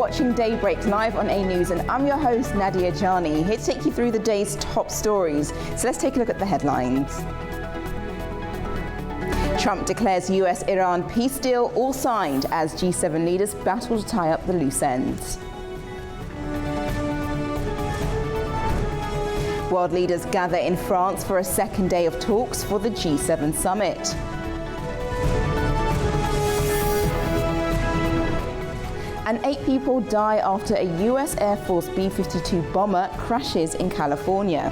watching Daybreak live on A News, and I'm your host, Nadia Jani, here to take you through the day's top stories. So let's take a look at the headlines. Trump declares US-Iran peace deal all signed as G7 leaders battle to tie up the loose ends. World leaders gather in France for a second day of talks for the G7 summit. And 8 people die after a US Air Force B-52 bomber crashes in California.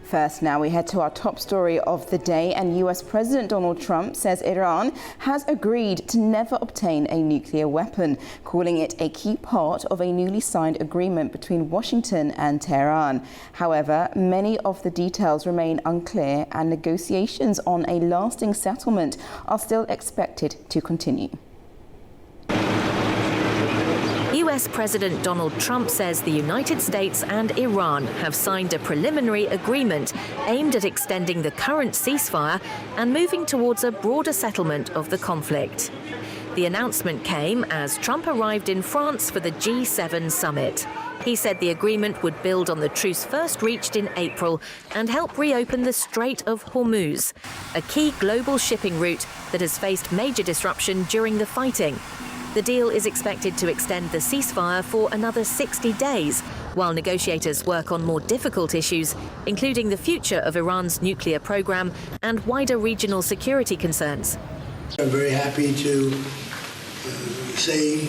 First, now we head to our top story of the day, and US President Donald Trump says Iran has agreed to never obtain a nuclear weapon, calling it a key part of a newly signed agreement between Washington and Tehran. However, many of the details remain unclear, and negotiations on a lasting settlement are still expected to continue. US President Donald Trump says the United States and Iran have signed a preliminary agreement aimed at extending the current ceasefire and moving towards a broader settlement of the conflict. The announcement came as Trump arrived in France for the G7 summit. He said the agreement would build on the truce first reached in April and help reopen the Strait of Hormuz, a key global shipping route that has faced major disruption during the fighting. The deal is expected to extend the ceasefire for another 60 days, while negotiators work on more difficult issues, including the future of Iran's nuclear program and wider regional security concerns. I'm very happy to say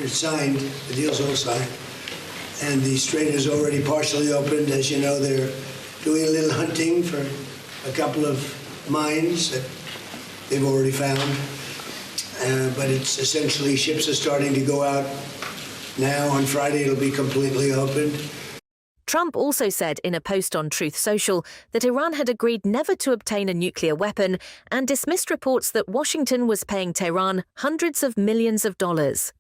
it's signed, the deal's all signed, and the strait is already partially opened. As you know, they're doing a little hunting for a couple of mines that they've already found. But it's essentially ships are starting to go out now. On Friday, it'll be completely opened. Trump also said in a post on Truth Social that Iran had agreed never to obtain a nuclear weapon and dismissed reports that Washington was paying Tehran hundreds of millions of dollars.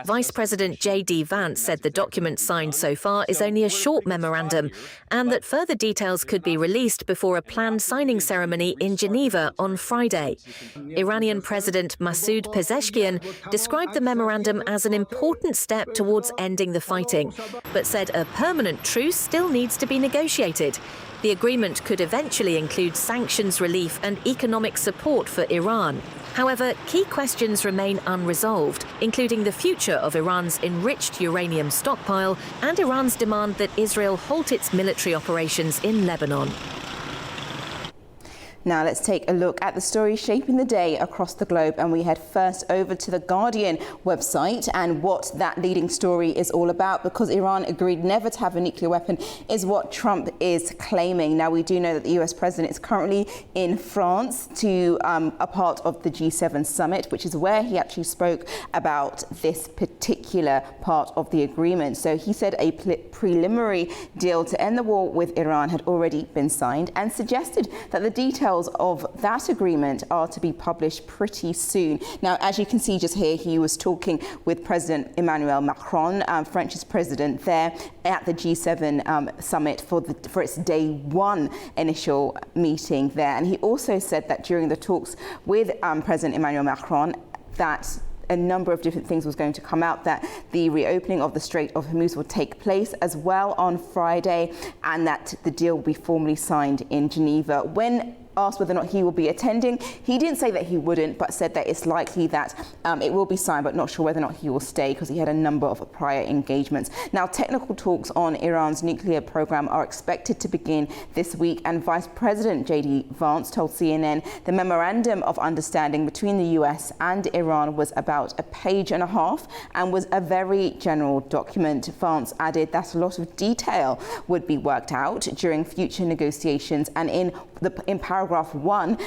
Vice President J.D. Vance said the document signed so far is only a short memorandum and that further details could be released before a planned signing ceremony in Geneva on Friday. Iranian President Masoud Pezeshkian described the memorandum as an important step towards ending the fighting, but said a permanent truce still needs to be negotiated. The agreement could eventually include sanctions relief and economic support for Iran. However, key questions remain unresolved, including the future of Iran's enriched uranium stockpile and Iran's demand that Israel halt its military operations in Lebanon. Now let's take a look at the stories shaping the day across the globe, and we head first over to the Guardian website and what that leading story is all about, because Iran agreed never to have a nuclear weapon is what Trump is claiming. Now we do know that the US president is currently in France to a part of the G7 summit, which is where he actually spoke about this particular part of the agreement. So he said a preliminary deal to end the war with Iran had already been signed and suggested that the details of that agreement are to be published pretty soon. Now, as you can see just here, he was talking with President Emmanuel Macron, France's president, there at the G7 summit for its day one initial meeting there. And he also said that during the talks with President Emmanuel Macron, that a number of different things was going to come out, that the reopening of the Strait of Hormuz would take place as well on Friday, and that the deal will be formally signed in Geneva. When asked whether or not he will be attending, he didn't say that he wouldn't, but said that it's likely that it will be signed, but not sure whether or not he will stay because he had a number of prior engagements. Now, technical talks on Iran's nuclear program are expected to begin this week, and Vice President J.D. Vance told CNN the memorandum of understanding between the US and Iran was about a page and a half and was a very general document. Vance added that a lot of detail would be worked out during future negotiations, and in paragraph paragraph 1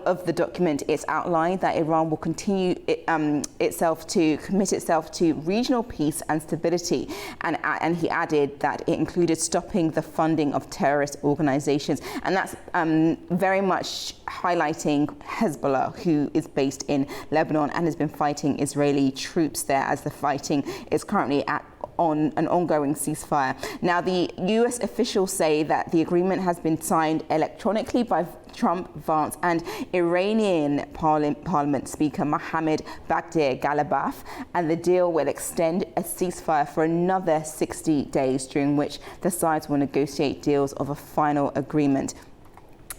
of the document, it's outlined that Iran will continue commit itself to regional peace and stability. And he added that it included stopping the funding of terrorist organizations. And that's very much highlighting Hezbollah, who is based in Lebanon and has been fighting Israeli troops there, as the fighting is currently on an ongoing ceasefire. Now, the US officials say that the agreement has been signed electronically by Trump, Vance, and Iranian Parliament Speaker Mohammad Bagher Ghalibaf, and the deal will extend a ceasefire for another 60 days, during which the sides will negotiate deals of a final agreement.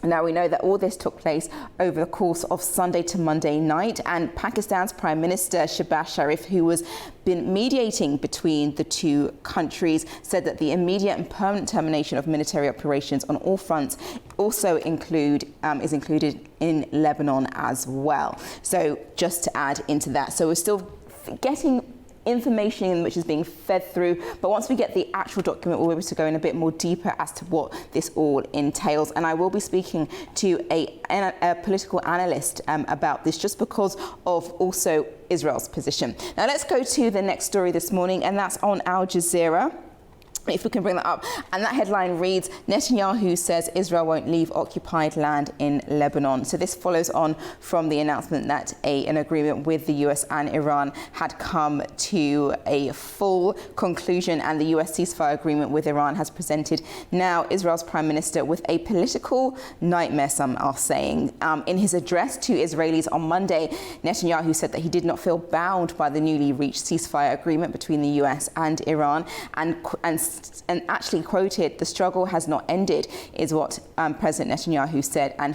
Now, we know that all this took place over the course of Sunday to Monday night, and Pakistan's Prime Minister Shehbaz Sharif, who was been mediating between the two countries, said that the immediate and permanent termination of military operations on all fronts also is included in Lebanon as well. So just to add into that, so we're still getting information which is being fed through, but once we get the actual document, we'll be able to go in a bit more deeper as to what this all entails. And I will be speaking to a political analyst about this, just because of also Israel's position. Now let's go to the next story this morning, and that's on Al Jazeera. If we can bring that up. And that headline reads, Netanyahu says Israel won't leave occupied land in Lebanon. So this follows on from the announcement that an agreement with the US and Iran had come to a full conclusion, and the US ceasefire agreement with Iran has presented now Israel's Prime Minister with a political nightmare, some are saying. In his address to Israelis on Monday, Netanyahu said that he did not feel bound by the newly reached ceasefire agreement between the US and Iran, and actually quoted, "The struggle has not ended," is what President Netanyahu said, and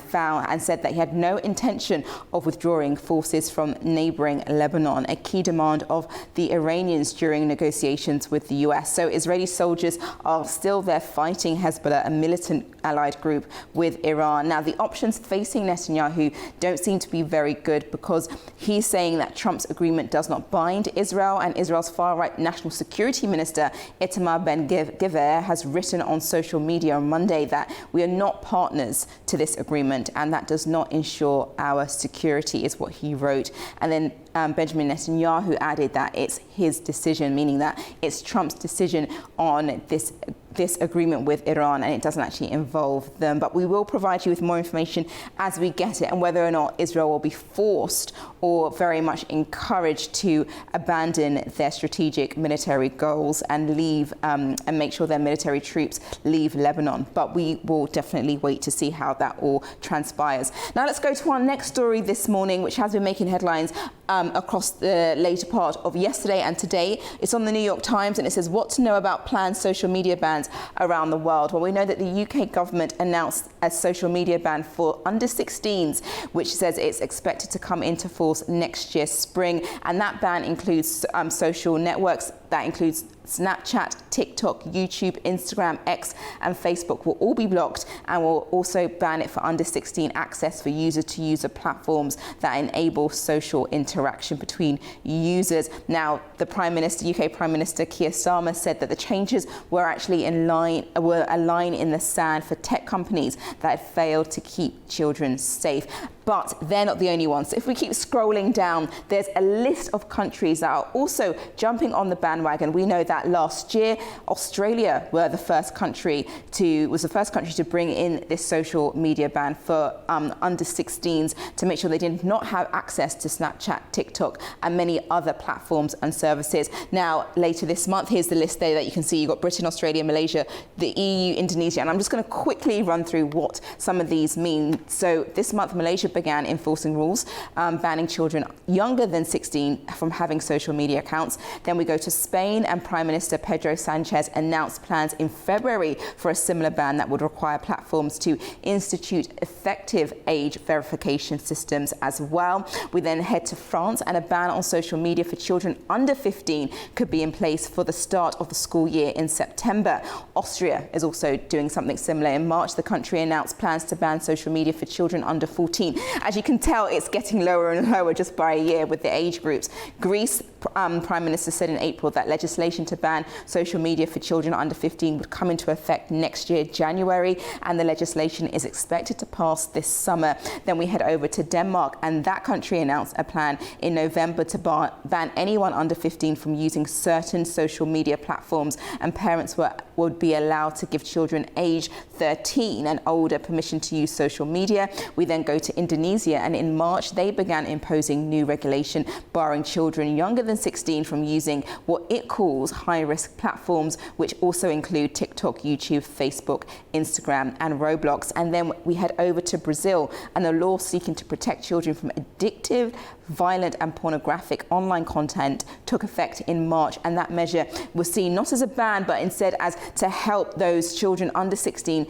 said that he had no intention of withdrawing forces from neighboring Lebanon, a key demand of the Iranians during negotiations with the US. So Israeli soldiers are still there fighting Hezbollah, a militant allied group with Iran. Now, the options facing Netanyahu don't seem to be very good, because he's saying that Trump's agreement does not bind Israel, and Israel's far-right National Security Minister Itamar Ben-Gvir has written on social media on Monday that we are not partners to this agreement, and that does not ensure our security, is what he wrote. And then Benjamin Netanyahu added that it's his decision, meaning that it's Trump's decision on this agreement with Iran, and it doesn't actually involve them. But we will provide you with more information as we get it, and whether or not Israel will be forced or very much encouraged to abandon their strategic military goals and leave and make sure their military troops leave Lebanon. But we will definitely wait to see how that all transpires. Now let's go to our next story this morning, which has been making headlines across the later part of yesterday and today. It's on the New York Times, and it says, what to know about planned social media bans around the world. Well, we know that the UK government announced a social media ban for under 16s, which says it's expected to come into force next year spring. And that ban includes social networks. That includes Snapchat, TikTok, YouTube, Instagram, X, and Facebook will all be blocked, and will also ban it for under 16 access for user-to-user platforms that enable social interaction between users. Now, the UK Prime Minister Keir Starmer said that the changes were actually a line in the sand for tech companies that had failed to keep children safe. But they're not the only ones. So if we keep scrolling down, there's a list of countries that are also jumping on the bandwagon. We know that last year, Australia was the first country to bring in this social media ban for under 16s, to make sure they did not have access to Snapchat, TikTok, and many other platforms and services. Now, later this month, here's the list there that you can see. You've got Britain, Australia, Malaysia, the EU, Indonesia, and I'm just going to quickly run through what some of these mean. So this month, Malaysia began enforcing rules banning children younger than 16 from having social media accounts. Then we go to Spain, and Prime Minister Pedro Sanchez announced plans in February for a similar ban that would require platforms to institute effective age verification systems as well. We then head to France, and a ban on social media for children under 15 could be in place for the start of the school year in September. Austria is also doing something similar. In March, the country announced plans to ban social media for children under 14. As you can tell, it's getting lower and lower just by a year with the age groups. Greece, Prime Minister said in April that legislation to ban social media for children under 15 would come into effect next year, January, and the legislation is expected to pass this summer. Then we head over to Denmark, and that country announced a plan in November to ban anyone under 15 from using certain social media platforms, and parents would be allowed to give children age 13 and older permission to use social media. We then go to Indonesia, and in March they began imposing new regulation barring children younger than 16 from using what it calls high-risk platforms, which also include TikTok, YouTube, Facebook, Instagram and Roblox. And then we head over to Brazil, and a law seeking to protect children from addictive, violent and pornographic online content took effect in March, and that measure was seen not as a ban but instead as to help those children under 16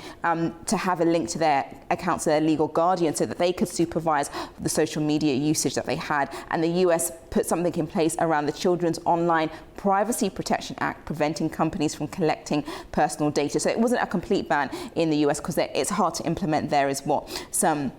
to have a link to their accounts to their legal guardian so that they could supervise the social media usage that they had. And the US put something in place around the Children's Online Privacy Protection Act, preventing companies from collecting personal data. So it wasn't a complete ban in the US because it's hard to implement there, is what some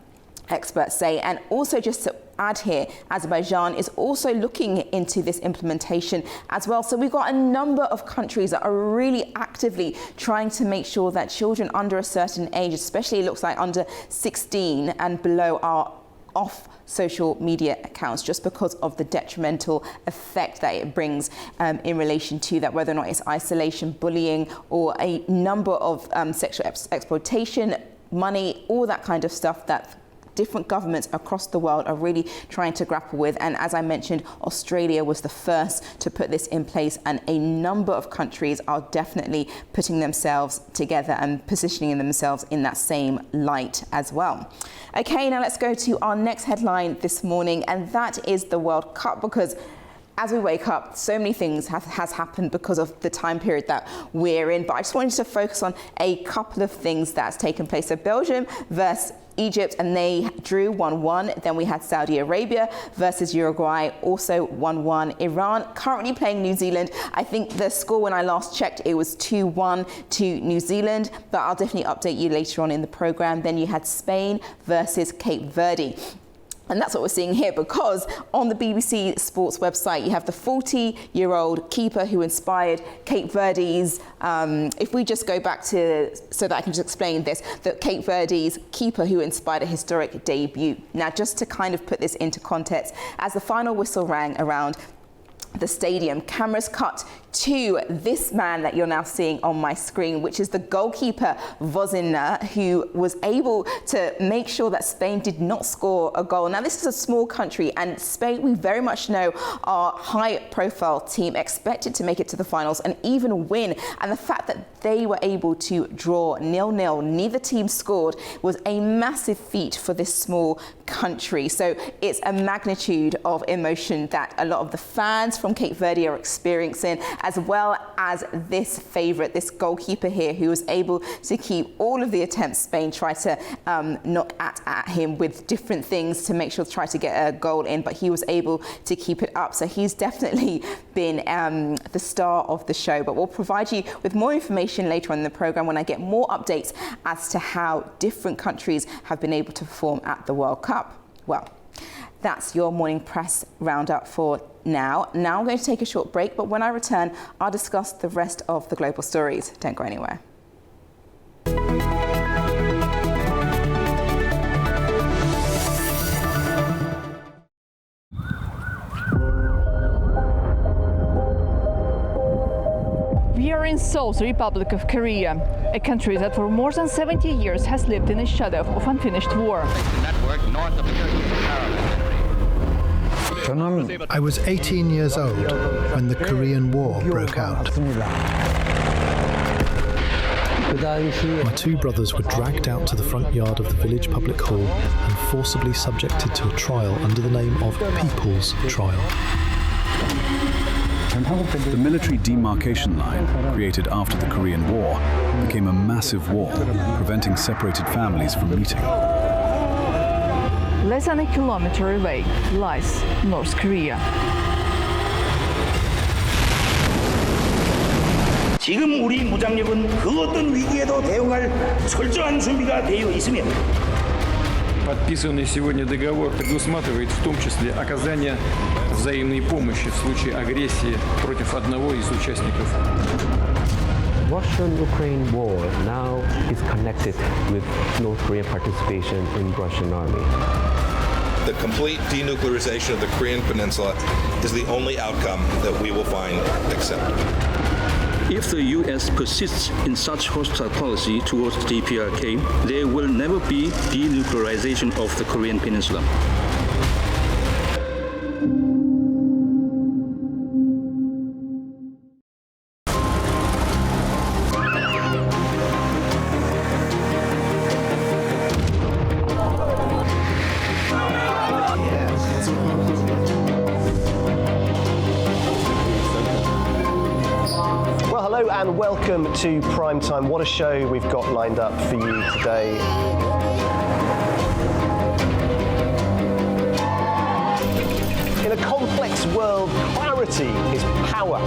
experts say. And also, just to add here, Azerbaijan is also looking into this implementation as well. So we've got a number of countries that are really actively trying to make sure that children under a certain age, especially it looks like under 16 and below, are off social media accounts just because of the detrimental effect that it brings in relation to that, whether or not it's isolation, bullying, or a number of sexual exploitation, money, all that kind of stuff that different governments across the world are really trying to grapple with. And as I mentioned, Australia was the first to put this in place, and a number of countries are definitely putting themselves together and positioning themselves in that same light as well. Okay, now let's go to our next headline this morning, and that is the World Cup, because as we wake up, so many things has happened because of the time period that we're in. But I just wanted to focus on a couple of things that's taken place. So Belgium versus Egypt, and they drew 1-1. Then we had Saudi Arabia versus Uruguay, also 1-1. Iran currently playing New Zealand. I think the score when I last checked, it was 2-1 to New Zealand, but I'll definitely update you later on in the program. Then you had Spain versus Cape Verde. And that's what we're seeing here, because on the BBC Sports website, you have the 40-year-old keeper who inspired Cape Verde's, if we just go back to, so that I can just explain this, that Cape Verde's keeper who inspired a historic debut. Now, just to kind of put this into context, as the final whistle rang around the stadium, cameras cut to this man that you're now seeing on my screen, which is the goalkeeper Vozina, who was able to make sure that Spain did not score a goal. Now, this is a small country, and Spain, we very much know, are a high-profile team, expected to make it to the finals and even win. And the fact that they were able to draw 0-0, neither team scored, was a massive feat for this small country. So it's a magnitude of emotion that a lot of the fans from Cape Verde are experiencing, as well as this favourite, this goalkeeper here, who was able to keep all of the attempts Spain tried to knock at him with different things to make sure to try to get a goal in, but he was able to keep it up. So he's definitely been the star of the show. But we'll provide you with more information later on in the programme when I get more updates as to how different countries have been able to perform at the World Cup. Well, that's your morning press roundup for now. Now I'm going to take a short break, but when I return, I'll discuss the rest of the global stories. Don't go anywhere. We are in Seoul, the Republic of Korea, a country that for more than 70 years has lived in the shadow of unfinished war. I was 18 years old when the Korean War broke out. My two brothers were dragged out to the front yard of the village public hall and forcibly subjected to a trial under the name of People's Trial. The military demarcation line, created after the Korean War, became a massive wall, preventing separated families from meeting. Less than a kilometer away lies North Korea. 지금 우리 무장력은 그 어떤 위기에도 대응할 철저한 준비가 되어 있으며 Подписанный сегодня договор предусматривает в том числе оказание взаимной помощи в случае агрессии против одного из участников. Russian-Ukraine war now is connected with North Korean participation in Russian army. The complete denuclearization of the Korean Peninsula is the only outcome that we will find acceptable. If the U.S. persists in such hostile policy towards the DPRK, there will never be denuclearization of the Korean Peninsula. Hello and welcome to Prime Time. What a show we've got lined up for you today. In a complex world, clarity is power.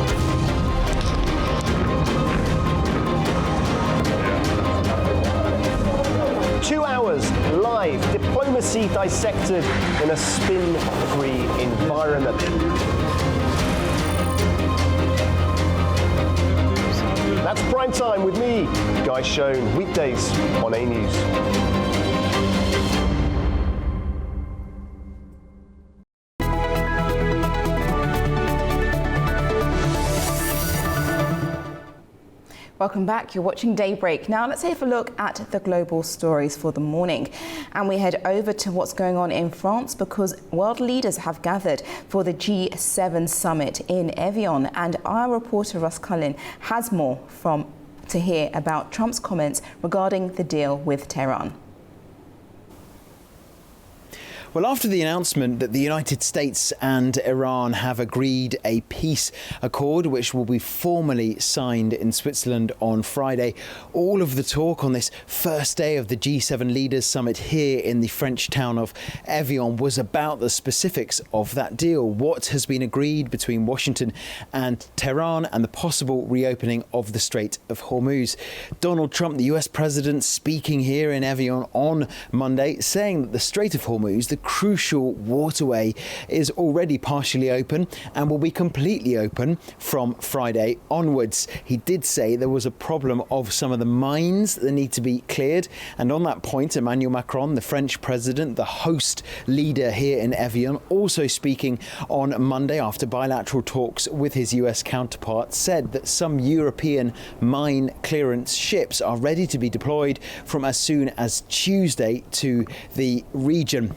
Two hours live, diplomacy dissected in a spin-free environment. That's Prime Time with me, Guy Schoen, weekdays on A News. Welcome back. You're watching Daybreak. Now let's have a look at the global stories for the morning. And we head over to what's going on in France because world leaders have gathered for the G7 summit in Evian. And our reporter Russ Cullen has more to hear about Trump's comments regarding the deal with Tehran. Well, after the announcement that the United States and Iran have agreed a peace accord, which will be formally signed in Switzerland on Friday, all of the talk on this first day of the G7 Leaders Summit here in the French town of Evian was about the specifics of that deal, what has been agreed between Washington and Tehran, and the possible reopening of the Strait of Hormuz. Donald Trump, the US president, speaking here in Evian on Monday, saying that the Strait of Hormuz, the crucial waterway, is already partially open and will be completely open from Friday onwards. He did say there was a problem of some of the mines that need to be cleared, and on that point Emmanuel Macron, the French president, the host leader here in Evian, also speaking on Monday after bilateral talks with his US counterpart, said that some European mine clearance ships are ready to be deployed from as soon as Tuesday to the region.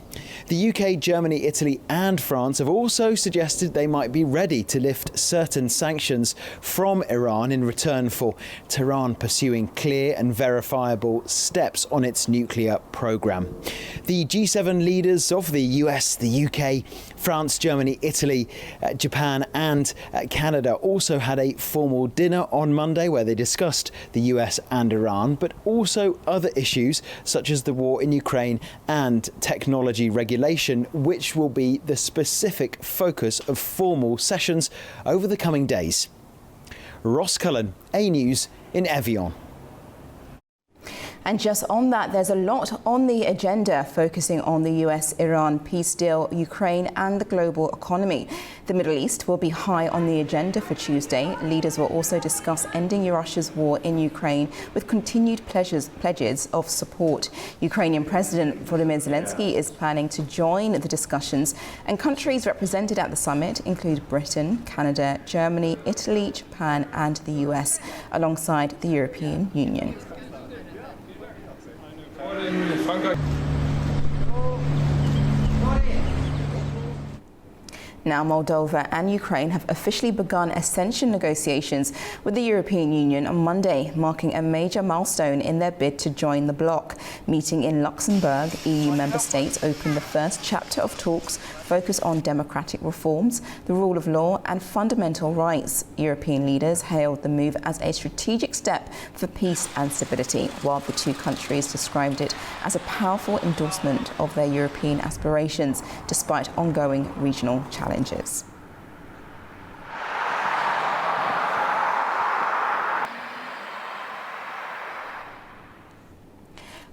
The UK, Germany, Italy and France have also suggested they might be ready to lift certain sanctions from Iran in return for Tehran pursuing clear and verifiable steps on its nuclear programme. The G7 leaders of the US, the UK, France, Germany, Italy, Japan and Canada also had a formal dinner on Monday where they discussed the US and Iran, but also other issues such as the war in Ukraine and technology regulation, which will be the specific focus of formal sessions over the coming days. Ross Cullen, A News in Evian. And just on that, there's a lot on the agenda focusing on the US-Iran peace deal, Ukraine and the global economy. The Middle East will be high on the agenda for Tuesday. Leaders will also discuss ending Russia's war in Ukraine with continued pledges of support. Ukrainian President Volodymyr Zelensky is planning to join the discussions, and countries represented at the summit include Britain, Canada, Germany, Italy, Japan and the US, alongside the European Union. Now, Moldova and Ukraine have officially begun accession negotiations with the European Union on Monday, marking a major milestone in their bid to join the bloc. Meeting in Luxembourg, EU member states opened the first chapter of talks focused on democratic reforms, the rule of law and fundamental rights. European leaders hailed the move as a strategic step for peace and stability, while the two countries described it as a powerful endorsement of their European aspirations, despite ongoing regional challenges.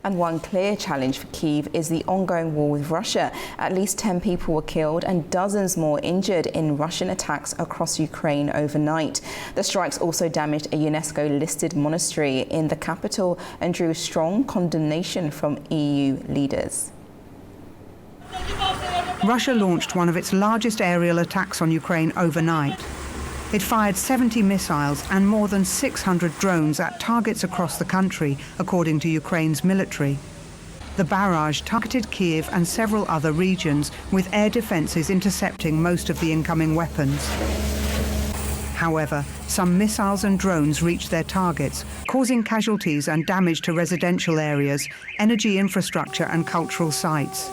And one clear challenge for Kyiv is the ongoing war with Russia. At least 10 people were killed and dozens more injured in Russian attacks across Ukraine overnight. The strikes also damaged a UNESCO-listed monastery in the capital and drew strong condemnation from EU leaders. Russia launched one of its largest aerial attacks on Ukraine overnight. It fired 70 missiles and more than 600 drones at targets across the country, according to Ukraine's military. The barrage targeted Kyiv and several other regions, with air defences intercepting most of the incoming weapons. However, some missiles and drones reached their targets, causing casualties and damage to residential areas, energy infrastructure and cultural sites.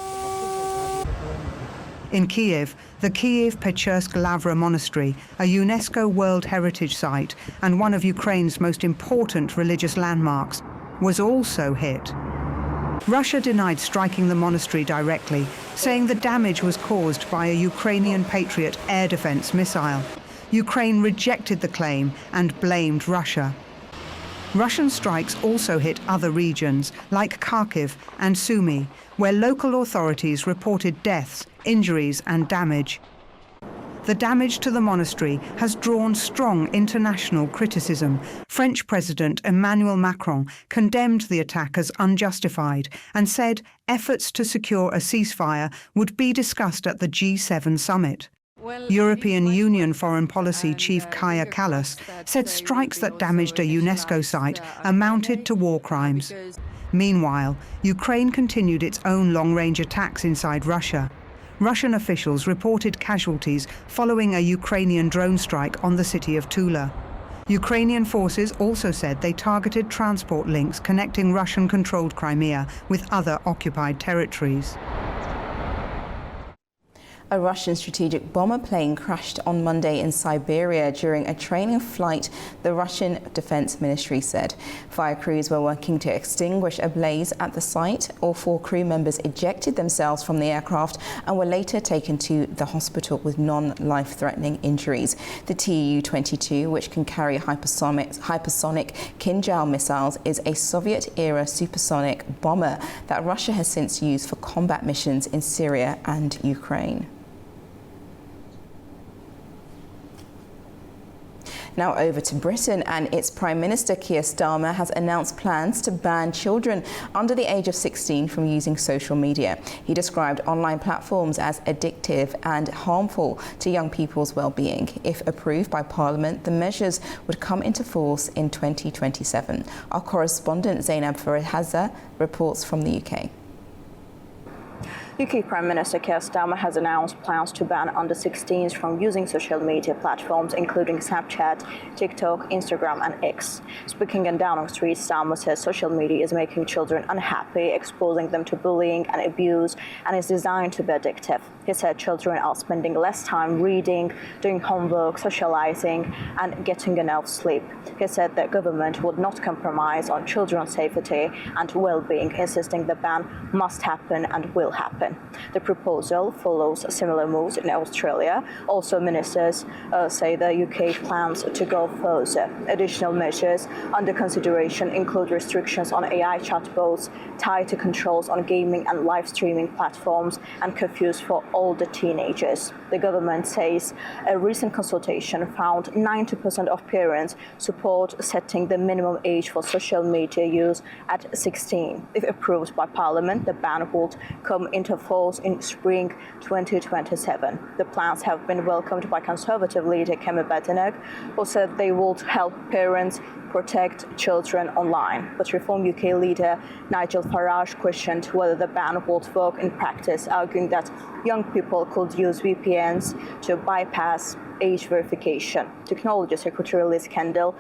In Kyiv, the Kyiv-Pechursk-Lavra Monastery, a UNESCO World Heritage Site and one of Ukraine's most important religious landmarks, was also hit. Russia denied striking the monastery directly, saying the damage was caused by a Ukrainian Patriot air defense missile. Ukraine rejected the claim and blamed Russia. Russian strikes also hit other regions, like Kharkiv and Sumy, where local authorities reported deaths, injuries and damage. The damage to the monastery has drawn strong international criticism. French President Emmanuel Macron condemned the attack as unjustified and said efforts to secure a ceasefire would be discussed at the G7 summit. European Union Foreign Policy Chief Kaja Kallas said strikes that damaged a UNESCO site amounted to war crimes. Meanwhile, Ukraine continued its own long-range attacks inside Russia. Russian officials reported casualties following a Ukrainian drone strike on the city of Tula. Ukrainian forces also said they targeted transport links connecting Russian-controlled Crimea with other occupied territories. A Russian strategic bomber plane crashed on Monday in Siberia during a training flight, the Russian Defense Ministry said. Fire crews were working to extinguish a blaze at the site. All 4 crew members ejected themselves from the aircraft and were later taken to the hospital with non-life-threatening injuries. The Tu-22, which can carry hypersonic Kinjal missiles, is a Soviet-era supersonic bomber that Russia has since used for combat missions in Syria and Ukraine. Now over to Britain, and its Prime Minister Keir Starmer has announced plans to ban children under the age of 16 from using social media. He described online platforms as addictive and harmful to young people's well-being. If approved by Parliament, the measures would come into force in 2027. Our correspondent Zainab Farhaza reports from the UK. UK Prime Minister Keir Starmer has announced plans to ban under-16s from using social media platforms including Snapchat, TikTok, Instagram and X. Speaking in Downing Street, Starmer says social media is making children unhappy, exposing them to bullying and abuse, and is designed to be addictive. He said children are spending less time reading, doing homework, socializing and getting enough sleep. He said that government would not compromise on children's safety and well-being, insisting the ban must happen and will happen. The proposal follows similar moves in Australia. Also, ministers say the UK plans to go further. Additional measures under consideration include restrictions on AI chatbots, tighter controls on gaming and live streaming platforms, and curfews for older teenagers. The government says a recent consultation found 90% of parents support setting the minimum age for social media use at 16. If approved by Parliament, the ban would come into force in spring 2027. The plans have been welcomed by Conservative leader Kemi Badenoch, who said they would help parents protect children online. But Reform UK leader Nigel Farage questioned whether the ban would work in practice, arguing that young people could use VPNs to bypass age verification. Technology Secretary Liz Kendall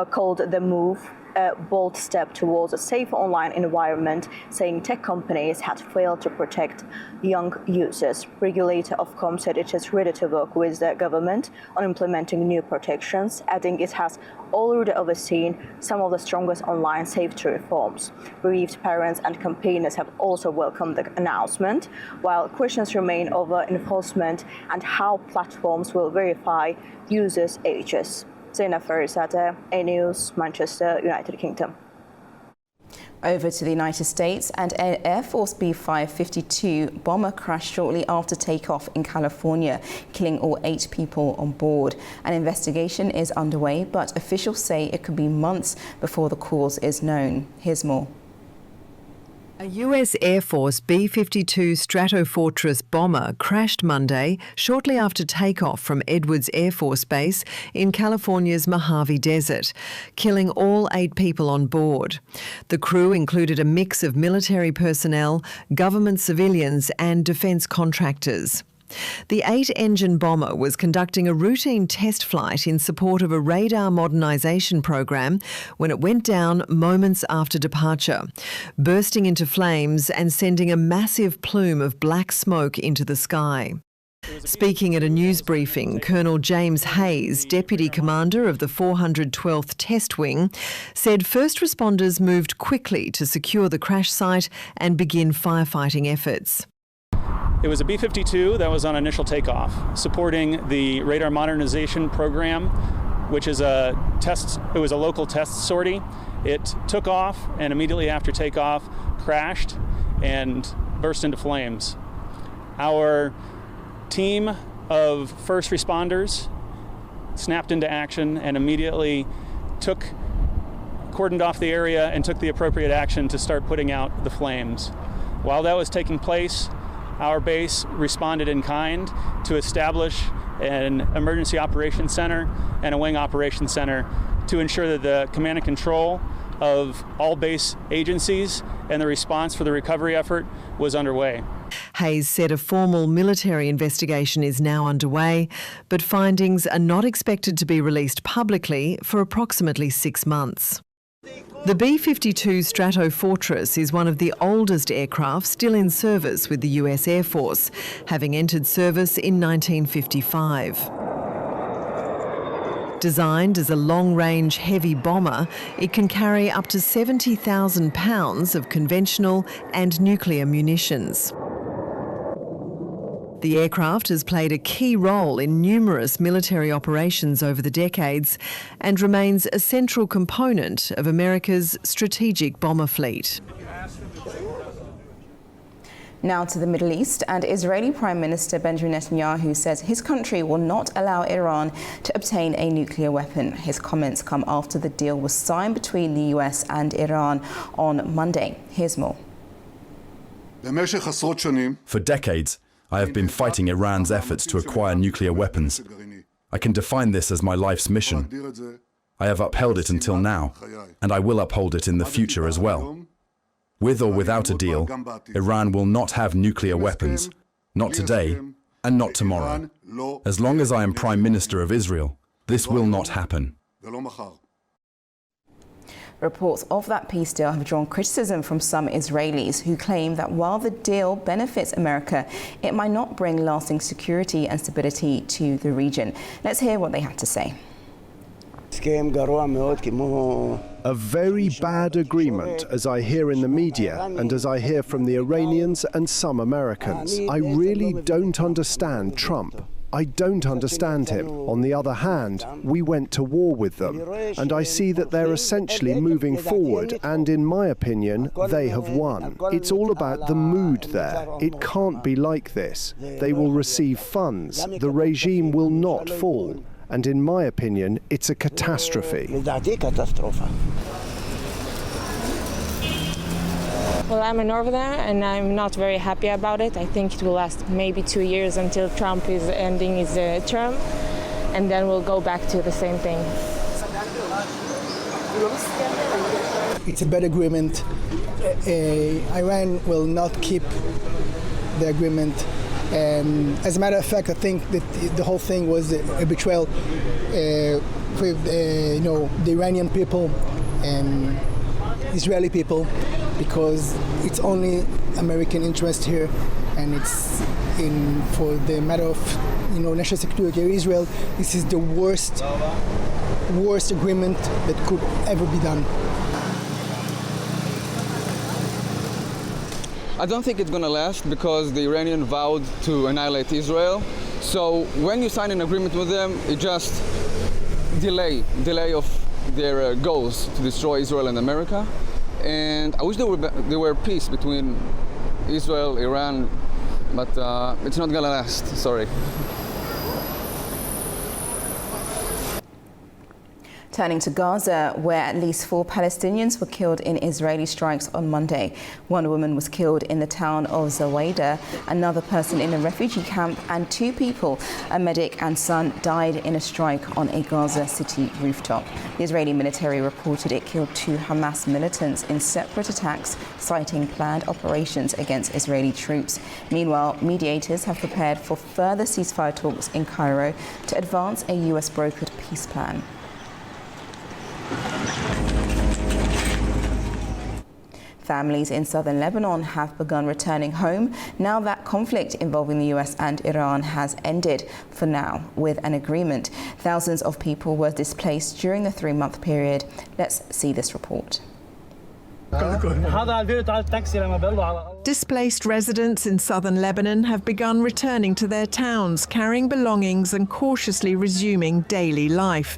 called the move a bold step towards a safe online environment, saying tech companies had failed to protect young users. Regulator Ofcom said it is ready to work with the government on implementing new protections, adding it has already overseen some of the strongest online safety reforms. Bereaved parents and campaigners have also welcomed the announcement, while questions remain over enforcement and how platforms will verify users' ages. Zainab Farhaza, A News, Manchester, United Kingdom. Over to the United States, and an Air Force B-552 bomber crashed shortly after takeoff in California, killing all 8 people on board. An investigation is underway, but officials say it could be months before the cause is known. Here's more. A US Air Force B-52 Stratofortress bomber crashed Monday shortly after takeoff from Edwards Air Force Base in California's Mojave Desert, killing all 8 people on board. The crew included a mix of military personnel, government civilians and defence contractors. The 8-engine bomber was conducting a routine test flight in support of a radar modernisation program when it went down moments after departure, bursting into flames and sending a massive plume of black smoke into the sky. Speaking at a news briefing, Colonel James Hayes, Deputy Commander of the 412th Test Wing, said first responders moved quickly to secure the crash site and begin firefighting efforts. It was a B-52 that was on initial takeoff, supporting the radar modernization program, which is it was a local test sortie. It took off and immediately after takeoff crashed and burst into flames. Our team of first responders snapped into action and immediately cordoned off the area and took the appropriate action to start putting out the flames. While that was taking place, our base responded in kind to establish an emergency operations center and a wing operations center to ensure that the command and control of all base agencies and the response for the recovery effort was underway. Hayes said a formal military investigation is now underway, but findings are not expected to be released publicly for approximately 6 months. The B-52 Stratofortress is one of the oldest aircraft still in service with the US Air Force, having entered service in 1955. Designed as a long-range heavy bomber, it can carry up to 70,000 pounds of conventional and nuclear munitions. The aircraft has played a key role in numerous military operations over the decades and remains a central component of America's strategic bomber fleet. Now to the Middle East, and Israeli Prime Minister Benjamin Netanyahu says his country will not allow Iran to obtain a nuclear weapon. His comments come after the deal was signed between the US and Iran on Monday. Here's more. For decades, I have been fighting Iran's efforts to acquire nuclear weapons. I can define this as my life's mission. I have upheld it until now, and I will uphold it in the future as well. With or without a deal, Iran will not have nuclear weapons, not today and not tomorrow. As long as I am Prime Minister of Israel, this will not happen. Reports of that peace deal have drawn criticism from some Israelis who claim that while the deal benefits America, it might not bring lasting security and stability to the region. Let's hear what they had to say. A very bad agreement, as I hear in the media and as I hear from the Iranians and some Americans. I really don't understand Trump. I don't understand him. On the other hand, we went to war with them, and I see that they're essentially moving forward, and in my opinion, they have won. It's all about the mood there. It can't be like this. They will receive funds. The regime will not fall. And in my opinion, it's a catastrophe. Well, I'm a Northerner and I'm not very happy about it. I think it will last maybe 2 years until Trump is ending his term, and then we'll go back to the same thing. It's a bad agreement. Iran will not keep the agreement. As a matter of fact, I think that the whole thing was a betrayal with the Iranian people and Israeli people, because it's only American interest here, and it's for the matter of national security of Israel. This is the worst agreement that could ever be done. I don't think it's going to last because the Iranians vowed to annihilate Israel. So when you sign an agreement with them, it just delay of their goals to destroy Israel and America. And I wish there were peace between Israel, Iran, but it's not gonna last, sorry. Turning to Gaza, where at least 4 Palestinians were killed in Israeli strikes on Monday. One woman was killed in the town of Zawada, another person in a refugee camp, and 2 people, a medic and son, died in a strike on a Gaza City rooftop. The Israeli military reported it killed 2 Hamas militants in separate attacks, citing planned operations against Israeli troops. Meanwhile, mediators have prepared for further ceasefire talks in Cairo to advance a US-brokered peace plan. Families in southern Lebanon have begun returning home now that conflict involving the US and Iran has ended, for now, with an agreement. Thousands of people were displaced during the 3-month period. Let's see this report. Displaced residents in southern Lebanon have begun returning to their towns, carrying belongings and cautiously resuming daily life.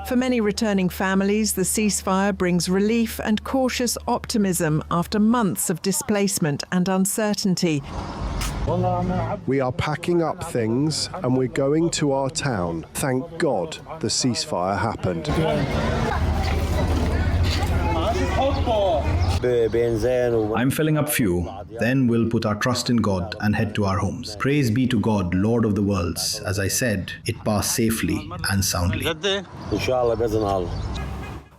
For many returning families, the ceasefire brings relief and cautious optimism after months of displacement and uncertainty. We are packing up things and we're going to our town. Thank God the ceasefire happened. I'm filling up fuel. Then we'll put our trust in God and head to our homes. Praise be to God, Lord of the worlds. As I said, it passed safely and soundly.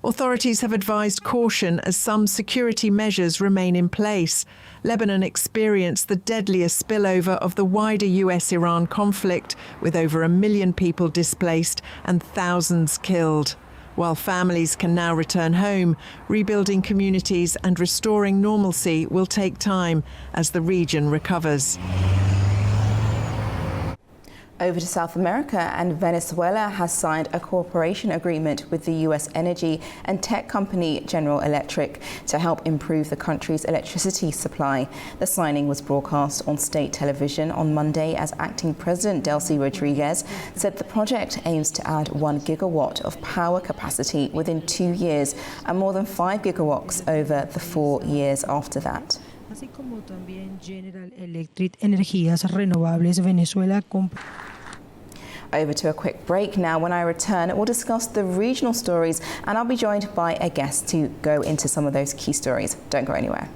Authorities have advised caution as some security measures remain in place. Lebanon experienced the deadliest spillover of the wider US-Iran conflict, with over 1 million people displaced and thousands killed. While families can now return home, rebuilding communities and restoring normalcy will take time as the region recovers. Over to South America, and Venezuela has signed a cooperation agreement with the US energy and tech company General Electric to help improve the country's electricity supply. The signing was broadcast on state television on Monday as acting President Delcy Rodriguez said the project aims to add 1 gigawatt of power capacity within 2 years and more than 5 gigawatts over the 4 years after that. Así como también General Electric Energías Renovables Venezuela. Over to a quick break now. When I return, we'll discuss the regional stories and I'll be joined by a guest to go into some of those key stories. Don't go anywhere.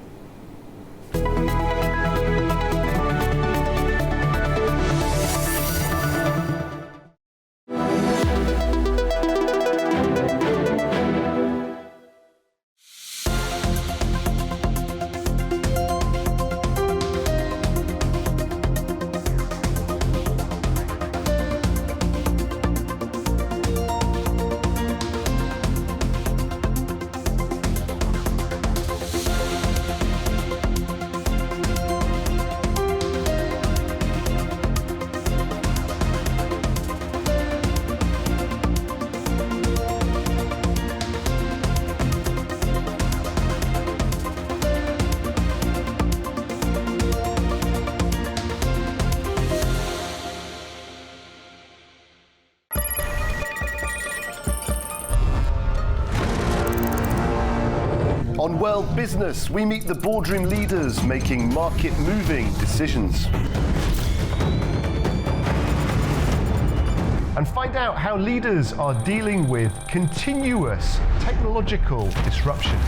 On World Business, we meet the boardroom leaders making market-moving decisions. And find out how leaders are dealing with continuous technological disruption.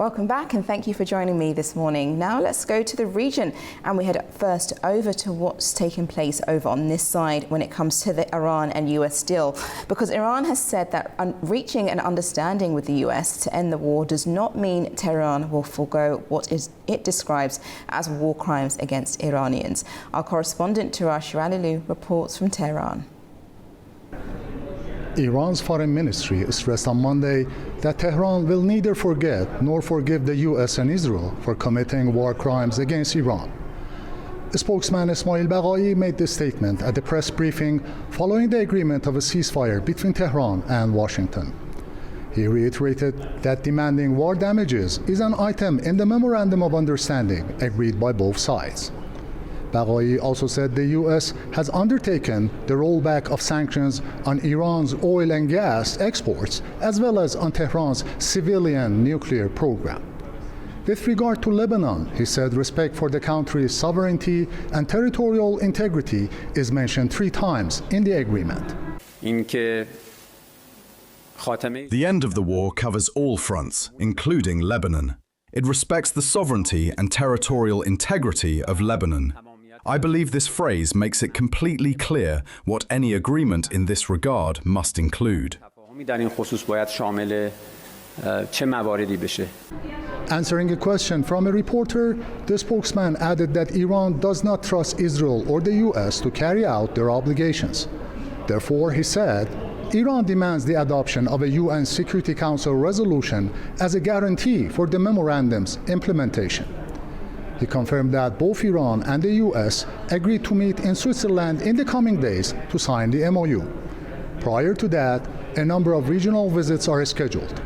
Welcome back and thank you for joining me this morning. Now let's go to the region and we head first over to what's taking place over on this side when it comes to the Iran and US deal, because Iran has said that reaching an understanding with the US to end the war does not mean Tehran will forego what it describes as war crimes against Iranians. Our correspondent Tarash Ralilu reports from Tehran. Iran's foreign ministry stressed on Monday that Tehran will neither forget nor forgive the US and Israel for committing war crimes against Iran. Spokesman Ismail Baghai made this statement at the press briefing following the agreement of a ceasefire between Tehran and Washington. He reiterated that demanding war damages is an item in the memorandum of understanding agreed by both sides. Baghai also said the U.S. has undertaken the rollback of sanctions on Iran's oil and gas exports, as well as on Tehran's civilian nuclear program. With regard to Lebanon, he said respect for the country's sovereignty and territorial integrity is mentioned 3 times in the agreement. The end of the war covers all fronts, including Lebanon. It respects the sovereignty and territorial integrity of Lebanon. I believe this phrase makes it completely clear what any agreement in this regard must include. Answering a question from a reporter, the spokesman added that Iran does not trust Israel or the U.S. to carry out their obligations. Therefore, he said, Iran demands the adoption of a UN Security Council resolution as a guarantee for the memorandum's implementation. He confirmed that both Iran and the U.S. agreed to meet in Switzerland in the coming days to sign the MOU. Prior to that, a number of regional visits are scheduled.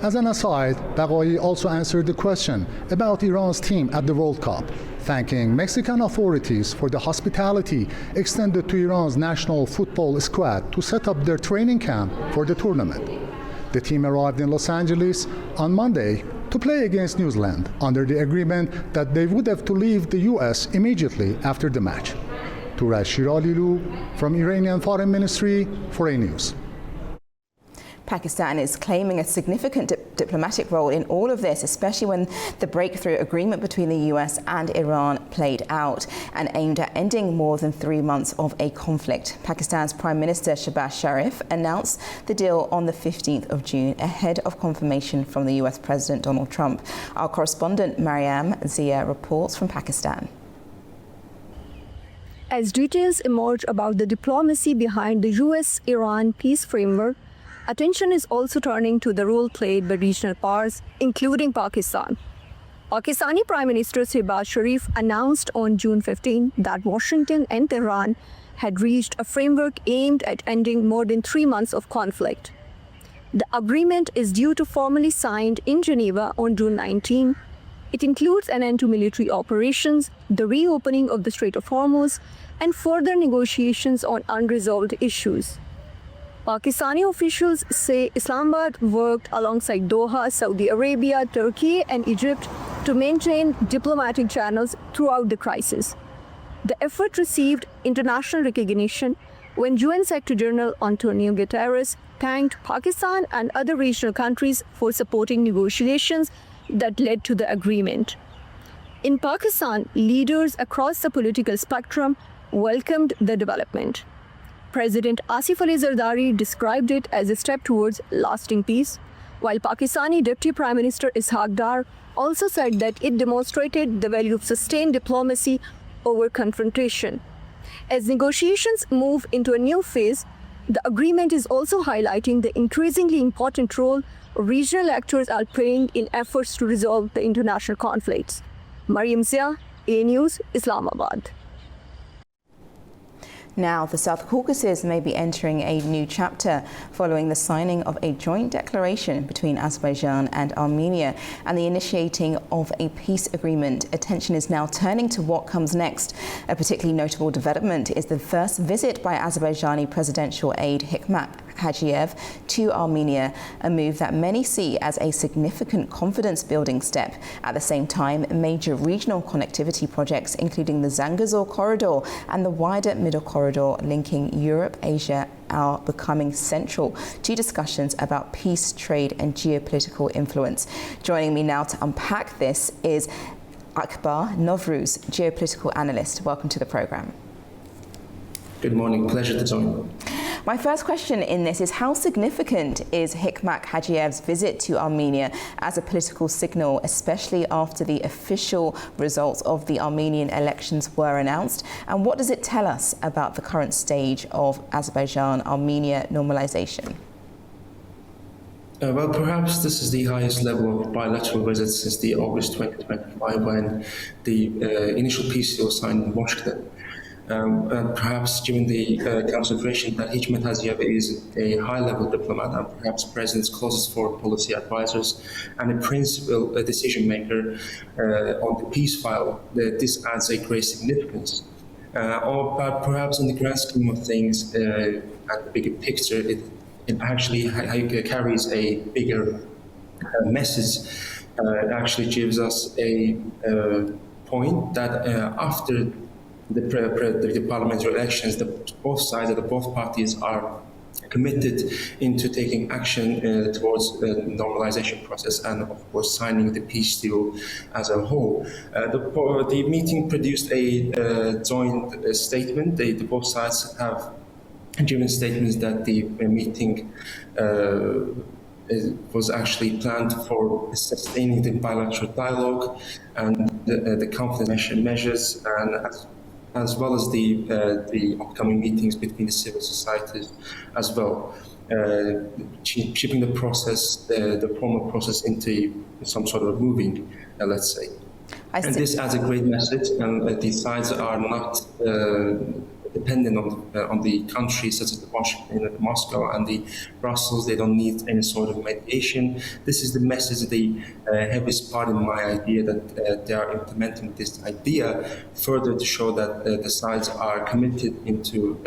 As an aside, Baghai also answered the question about Iran's team at the World Cup, thanking Mexican authorities for the hospitality extended to Iran's national football squad to set up their training camp for the tournament. The team arrived in Los Angeles on Monday to play against New Zealand under the agreement that they would have to leave the U.S. immediately after the match. Turash Ralilu from Iranian Foreign Ministry for A News. Pakistan is claiming a significant diplomatic role in all of this, especially when the breakthrough agreement between the US and Iran played out and aimed at ending more than 3 months of a conflict. Pakistan's Prime Minister Shehbaz Sharif announced the deal on the 15th of June ahead of confirmation from the US President Donald Trump. Our correspondent Mariam Zia reports from Pakistan. As details emerge about the diplomacy behind the US-Iran peace framework, attention is also turning to the role played by regional powers, including Pakistan. Pakistani Prime Minister Shehbaz Sharif announced on June 15 that Washington and Tehran had reached a framework aimed at ending more than 3 months of conflict. The agreement is due to formally signed in Geneva on June 19. It includes an end to military operations, the reopening of the Strait of Hormuz, and further negotiations on unresolved issues. Pakistani officials say Islamabad worked alongside Doha, Saudi Arabia, Turkey, and Egypt to maintain diplomatic channels throughout the crisis. The effort received international recognition when UN Secretary General Antonio Guterres thanked Pakistan and other regional countries for supporting negotiations that led to the agreement. In Pakistan, leaders across the political spectrum welcomed the development. President Asif Ali Zardari described it as a step towards lasting peace, while Pakistani Deputy Prime Minister Ishaq Dar also said that it demonstrated the value of sustained diplomacy over confrontation. As negotiations move into a new phase, the agreement is also highlighting the increasingly important role regional actors are playing in efforts to resolve the international conflicts. Mariam Zia, A News, Islamabad. Now, the South Caucasus may be entering a new chapter following the signing of a joint declaration between Azerbaijan and Armenia and the initiating of a peace agreement. Attention is now turning to what comes next. A particularly notable development is the first visit by Azerbaijani presidential aide Hikmat Hajiev to Armenia, a move that many see as a significant confidence-building step. At the same time, major regional connectivity projects, including the Zangezur corridor and the wider Middle Corridor linking Europe, Asia, are becoming central to discussions about peace, trade and geopolitical influence. Joining me now to unpack this is Akbar Novruz, geopolitical analyst. Welcome to the programme. Good morning, pleasure to join. My first question in this is, how significant is Hikmat Hajiev's visit to Armenia as a political signal, especially after the official results of the Armenian elections were announced? And what does it tell us about the current stage of Azerbaijan-Armenia normalization? Well, perhaps this is the highest level of bilateral visits since the August 2025 when the initial peace deal was signed in Washington. Perhaps given the consideration that Hikmat Hajiev is a high-level diplomat and perhaps the president's closest foreign policy advisors and a principal decision maker on the peace file, this adds a great significance. But perhaps in the grand scheme of things, at the bigger picture, it actually carries a bigger message. It actually gives us a point that after the parliamentary elections, both sides, both parties are committed into taking action towards the normalization process and, of course, signing the peace deal as a whole. The meeting produced a joint statement. Both sides have given statements that the meeting was actually planned for sustaining the bilateral dialogue and the confidence measures, and as well as the upcoming meetings between the civil societies as well, keeping the process, the formal process into some sort of moving, let's say. And this adds a great message, and the sides are not dependent on the countries such as the Washington, the Moscow and the Brussels. They don't need any sort of mediation. This is the message, the heaviest part in my idea, that they are implementing this idea further to show that the sides are committed into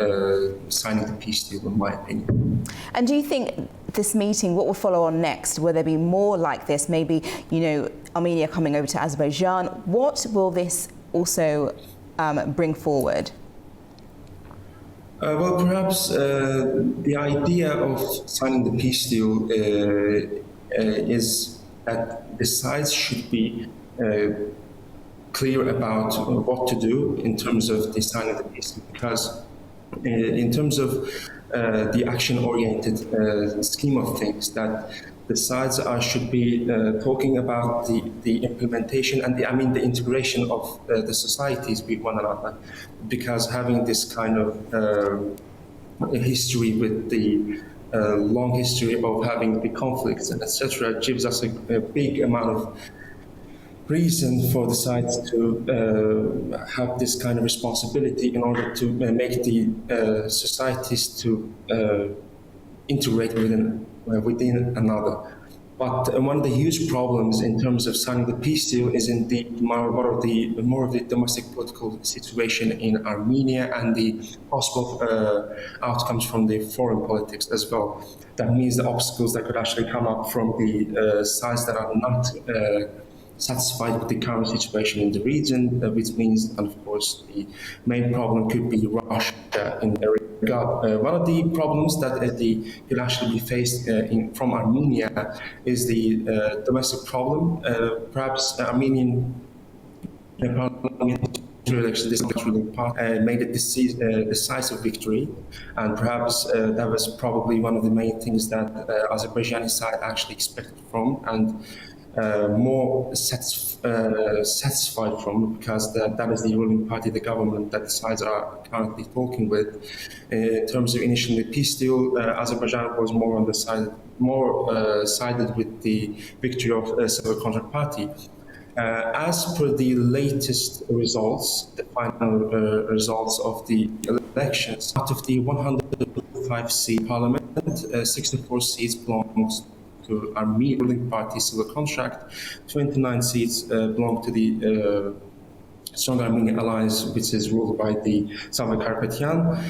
signing the peace deal, in my opinion. And do you think this meeting, what will follow on next? Will there be more like this? Maybe, Armenia coming over to Azerbaijan. What will this also bring forward? Well, perhaps the idea of signing the peace deal is that the sides should be clear about what to do in terms of the signing the peace deal, because in terms of the action-oriented scheme of things, that the sides should be talking about the implementation and the integration of the societies with one another, because having this kind of history with the long history of having the conflicts and etc. gives us a big amount of reason for the sides to have this kind of responsibility in order to make the societies to integrate within another. But one of the huge problems in terms of signing the peace deal is indeed more of the domestic political situation in Armenia and the possible outcomes from the foreign politics as well. That means the obstacles that could actually come up from the sides that are not satisfied with the current situation in the region, which means, and of course, the main problem could be Russia in the regard. One of the problems that could actually be faced from Armenia is the domestic problem. Perhaps Armenian parliamentary election made a decisive victory, and perhaps that was probably one of the main things that Azerbaijani side actually expected from, and more satisfied from, because that is the ruling party, the government that the sides are currently talking with. In terms of initially the peace deal, Azerbaijan was more on the side, sided with the victory of civil contract party. As per the latest results, the final results of the elections, out of the 105-seat parliament, 64 seats belongs to Armenian ruling party civil contract, 29 seats belong to the Strong Armenian Alliance, which is ruled by the Salva Karapetyan.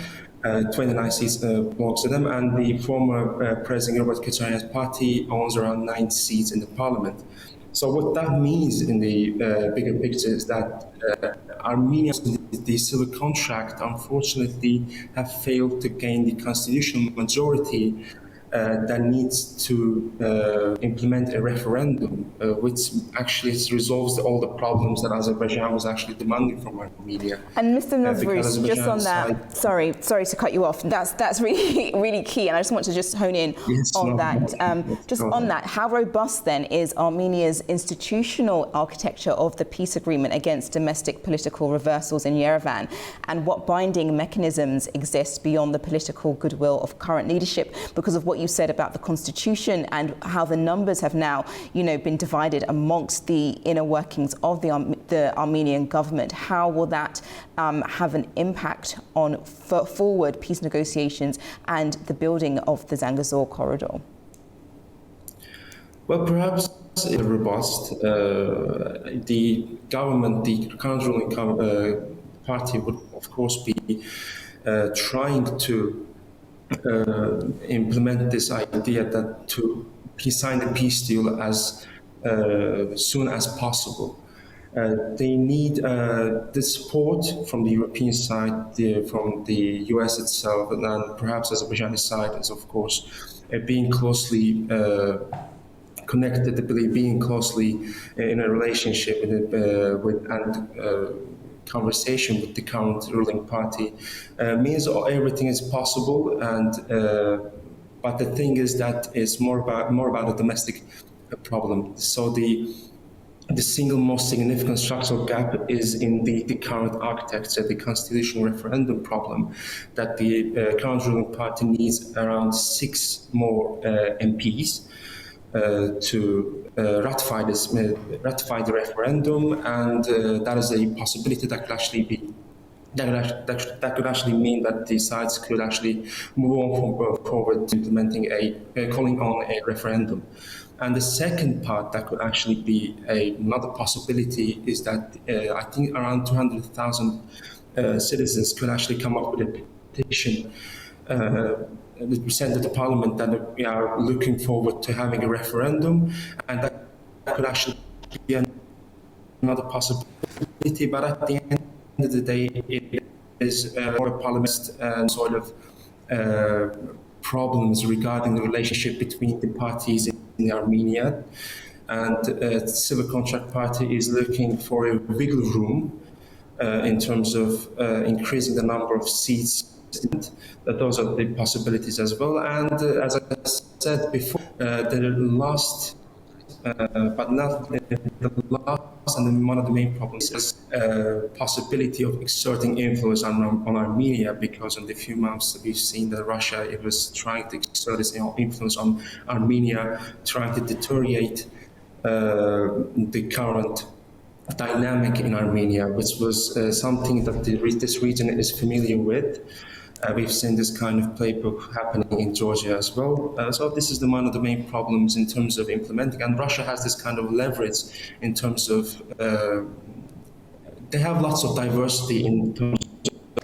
29 seats belongs to them, and the former President Robert Kacharian's party owns around 9 seats in the parliament. So what that means in the bigger picture is that Armenians in the civil contract, unfortunately, have failed to gain the constitutional majority that needs to implement a referendum, which actually resolves all the problems that Azerbaijan was actually demanding from Armenia. And Mr. Novruz, just on that, sorry to cut you off. That's really, really key, and I just want to just hone in on that. On that, how robust then is Armenia's institutional architecture of the peace agreement against domestic political reversals in Yerevan, and what binding mechanisms exist beyond the political goodwill of current leadership? Because of what you said about the constitution and how the numbers have now, been divided amongst the inner workings of the Armenian government. How will that have an impact on forward peace negotiations and the building of the Zangezur corridor? Well, perhaps it's robust. The government, the current ruling party, would of course be trying to implement this idea that to sign the peace deal as soon as possible. They need the support from the European side, from the US itself, and perhaps Azerbaijani side is, of course, being closely connected, being closely in a relationship with conversation with the current ruling party means everything is possible, and but the thing is that it's more about a domestic problem. So the single most significant structural gap is in the current architecture, the constitutional referendum problem, that the current ruling party needs around 6 more MPs to ratify the referendum, and that is a possibility that could actually be that could actually mean that the sides could actually move on forward to implementing calling on a referendum. And the second part that could actually be another possibility is that I think around 200,000 citizens could actually come up with a petition that we send to the parliament that we are looking forward to having a referendum, and that could actually be another possibility. But at the end of the day, it is more a parliament and sort of problems regarding the relationship between the parties in Armenia, and the Civil Contract Party is looking for a wiggle room in terms of increasing the number of seats. That those are the possibilities as well. And as I said before, the last, but not the last, and one of the main problems is possibility of exerting influence on Armenia, because in the few months we've seen that Russia was trying to exert its influence on Armenia, trying to deteriorate the current dynamic in Armenia, which was something that this region is familiar with. We've seen this kind of playbook happening in Georgia as well. So this is one of the main problems in terms of implementing. And Russia has this kind of leverage in terms of, they have lots of diversity in terms of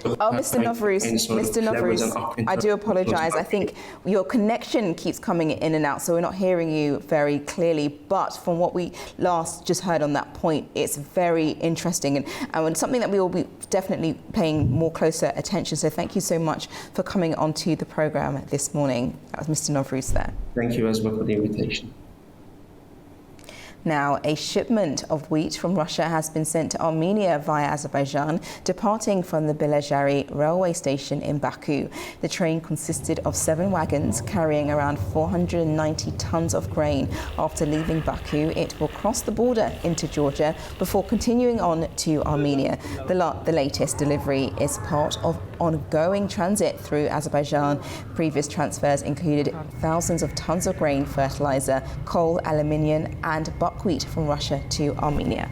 Mr. Novruz, I do apologize. I think your connection keeps coming in and out, so we're not hearing you very clearly. But from what we last just heard on that point, it's very interesting and something that we will be definitely paying more closer attention. So thank you so much for coming onto the program this morning. That was Mr. Novruz there. Thank you as well for the invitation. Now, a shipment of wheat from Russia has been sent to Armenia via Azerbaijan, departing from the Belezhari railway station in Baku. The train consisted of 7 wagons carrying around 490 tons of grain. After leaving Baku, it will cross the border into Georgia before continuing on to Armenia. The latest delivery is part of ongoing transit through Azerbaijan. Previous transfers included thousands of tons of grain, fertilizer, coal, aluminium and buckwheat from Russia to Armenia.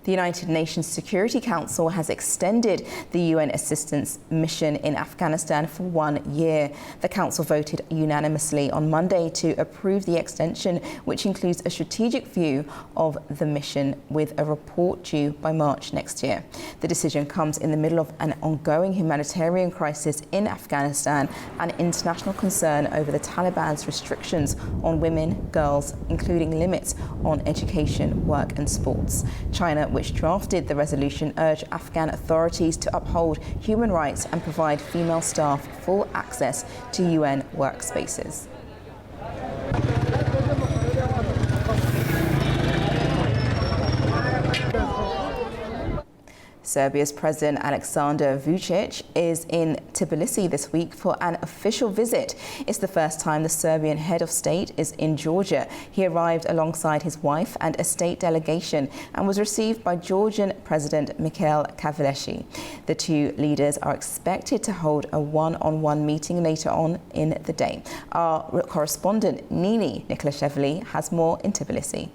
The United Nations Security Council has extended the UN assistance mission in Afghanistan for 1 year. The Council voted unanimously on Monday to approve the extension, which includes a strategic view of the mission with a report due by March next year. The decision comes in the middle of an ongoing humanitarian crisis in Afghanistan and international concern over the Taliban's restrictions on women, girls, including limits on education, work and sports. China, which drafted the resolution, urged Afghan authorities to uphold human rights and provide female staff full access to UN workspaces. Serbia's President Aleksandar Vučić is in Tbilisi this week for an official visit. It's the first time the Serbian head of state is in Georgia. He arrived alongside his wife and a state delegation and was received by Georgian President Mikhail Kavleshi. The two leaders are expected to hold a one-on-one meeting later on in the day. Our correspondent Nini Nikolashvili has more in Tbilisi.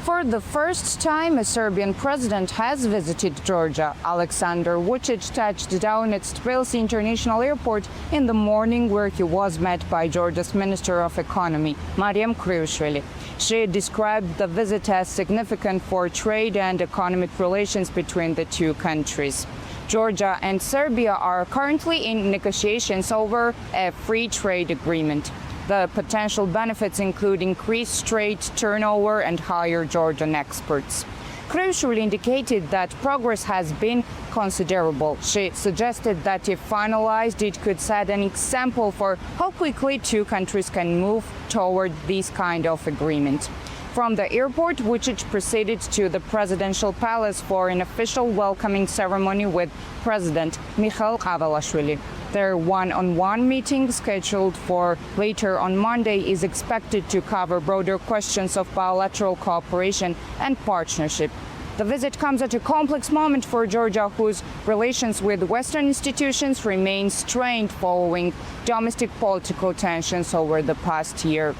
For the first time, a Serbian president has visited Georgia. Aleksandar Vučić touched down at Tbilisi International Airport in the morning, where he was met by Georgia's Minister of Economy, Mariam Kriushvili. She described the visit as significant for trade and economic relations between the two countries. Georgia and Serbia are currently in negotiations over a free trade agreement. The potential benefits include increased trade turnover and higher Georgian exports. Kriushvili indicated that progress has been considerable. She suggested that if finalized, it could set an example for how quickly two countries can move toward this kind of agreement. From the airport, Vučić proceeded to the presidential palace for an official welcoming ceremony with President Mikhail Kavleshi. Their one-on-one meeting, scheduled for later on Monday, is expected to cover broader questions of bilateral cooperation and partnership. The visit comes at a complex moment for Georgia, whose relations with Western institutions remain strained following domestic political tensions over the past year.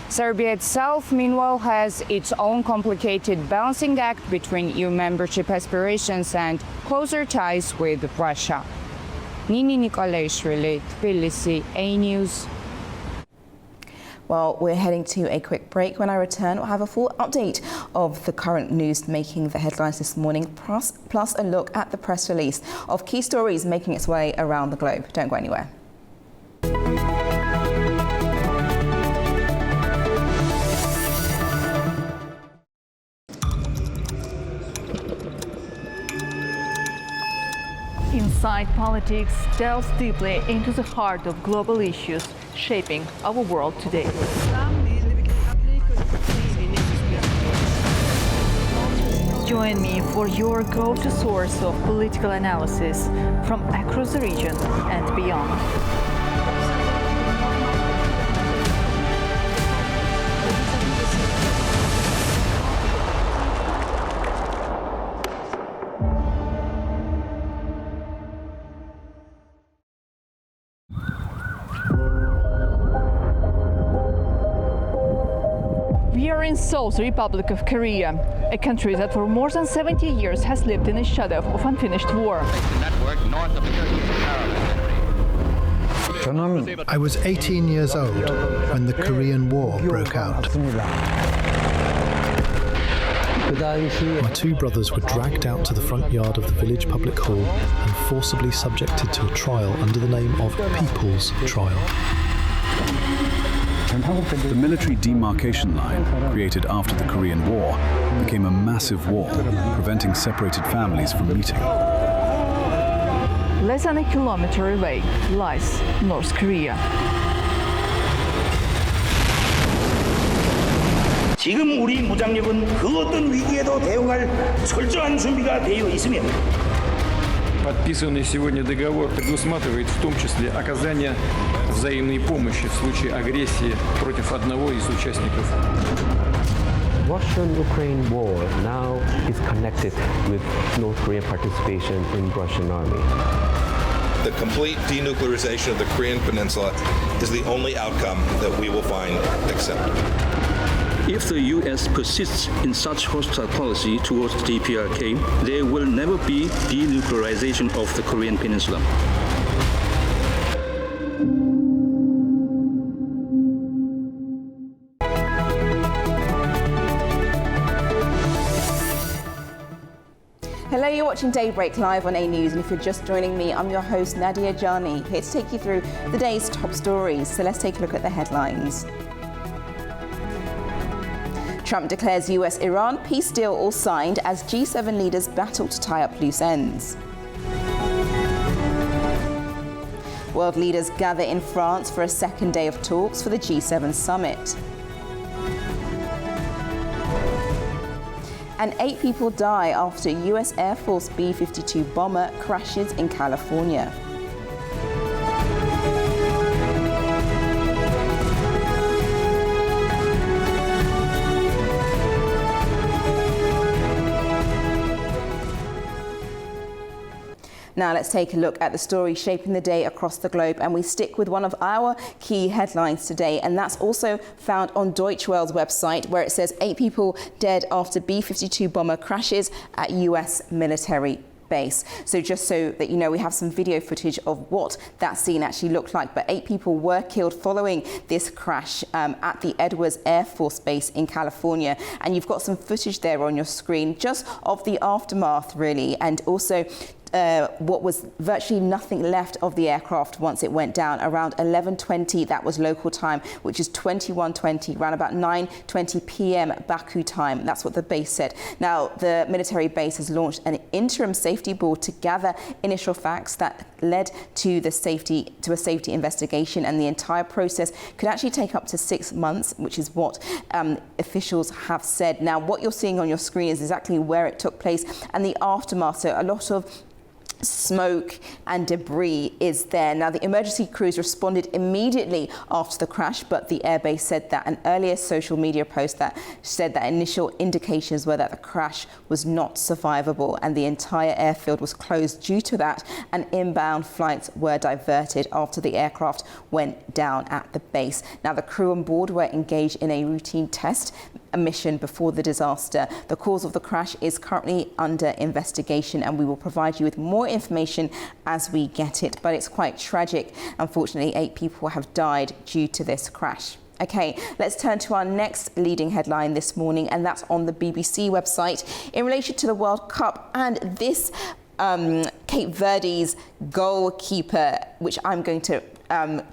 Serbia itself, meanwhile, has its own complicated balancing act between EU membership aspirations and closer ties with Russia. Nini Nikolashvili, Tbilisi, A News. Well, we're heading to a quick break. When I return, we'll have a full update of the current news making the headlines this morning, plus a look at the press release of key stories making its way around the globe. Don't go anywhere. Inside Politics delves deeply into the heart of global issues shaping our world today. Join me for your go-to source of political analysis from across the region and beyond. We are in Seoul's Republic of Korea, a country that for more than 70 years has lived in the shadow of unfinished war. I was 18 years old when the Korean War broke out. My two brothers were dragged out to the front yard of the village public hall and forcibly subjected to a trial under the name of People's Trial. The military demarcation line, created after the Korean War, became a massive wall, preventing separated families from meeting. Less than a kilometer away lies North Korea. 지금 우리 무장력은 그 어떤 위기에도 대응할 철저한 준비가 되어 있으며 Подписанный сегодня договор предусматривает в том числе оказание взаимной помощи в случае агрессии против одного из участников. Russian-Ukraine war now is connected with North Korean participation in Russian army. The complete denuclearization of the Korean Peninsula is the only outcome that we will find acceptable. If the U.S. persists in such hostile policy towards the DPRK, there will never be denuclearization of the Korean Peninsula. Hello, you're watching Daybreak live on A News, and if you're just joining me, I'm your host Nadia Jani, here to take you through the day's top stories. So let's take a look at the headlines. Trump declares US-Iran peace deal all signed as G7 leaders battle to tie up loose ends. World leaders gather in France for a second day of talks for the G7 summit. And 8 people die after a US Air Force B-52 bomber crashes in California. Now let's take a look at the story shaping the day across the globe, and we stick with one of our key headlines today, and that's also found on Deutsche Welle's website, where it says 8 people dead after B-52 bomber crashes at US military base. So just so that you know, we have some video footage of what that scene actually looked like, but 8 people were killed following this crash at the Edwards Air Force Base in California, and you've got some footage there on your screen just of the aftermath really, and also what was virtually nothing left of the aircraft once it went down around 11:20, that was local time, which is 21:20, around about 9:20 p.m. Baku time. That's what the base said. Now, the military base has launched an interim safety board to gather initial facts that led to a safety investigation, and the entire process could actually take up to 6 months, which is what officials have said. Now, what you're seeing on your screen is exactly where it took place and the aftermath. So a lot of smoke and debris is there. Now, the emergency crews responded immediately after the crash, but the airbase said that an earlier social media post that said that initial indications were that the crash was not survivable and the entire airfield was closed due to that, and inbound flights were diverted after the aircraft went down at the base. Now, the crew on board were engaged in a routine test mission before the disaster. The cause of the crash is currently under investigation, and we will provide you with more information as we get it. But it's quite tragic. Unfortunately, 8 people have died due to this crash. Okay, let's turn to our next leading headline this morning, and that's on the BBC website in relation to the World Cup and this Cape Verde's goalkeeper, which I'm going to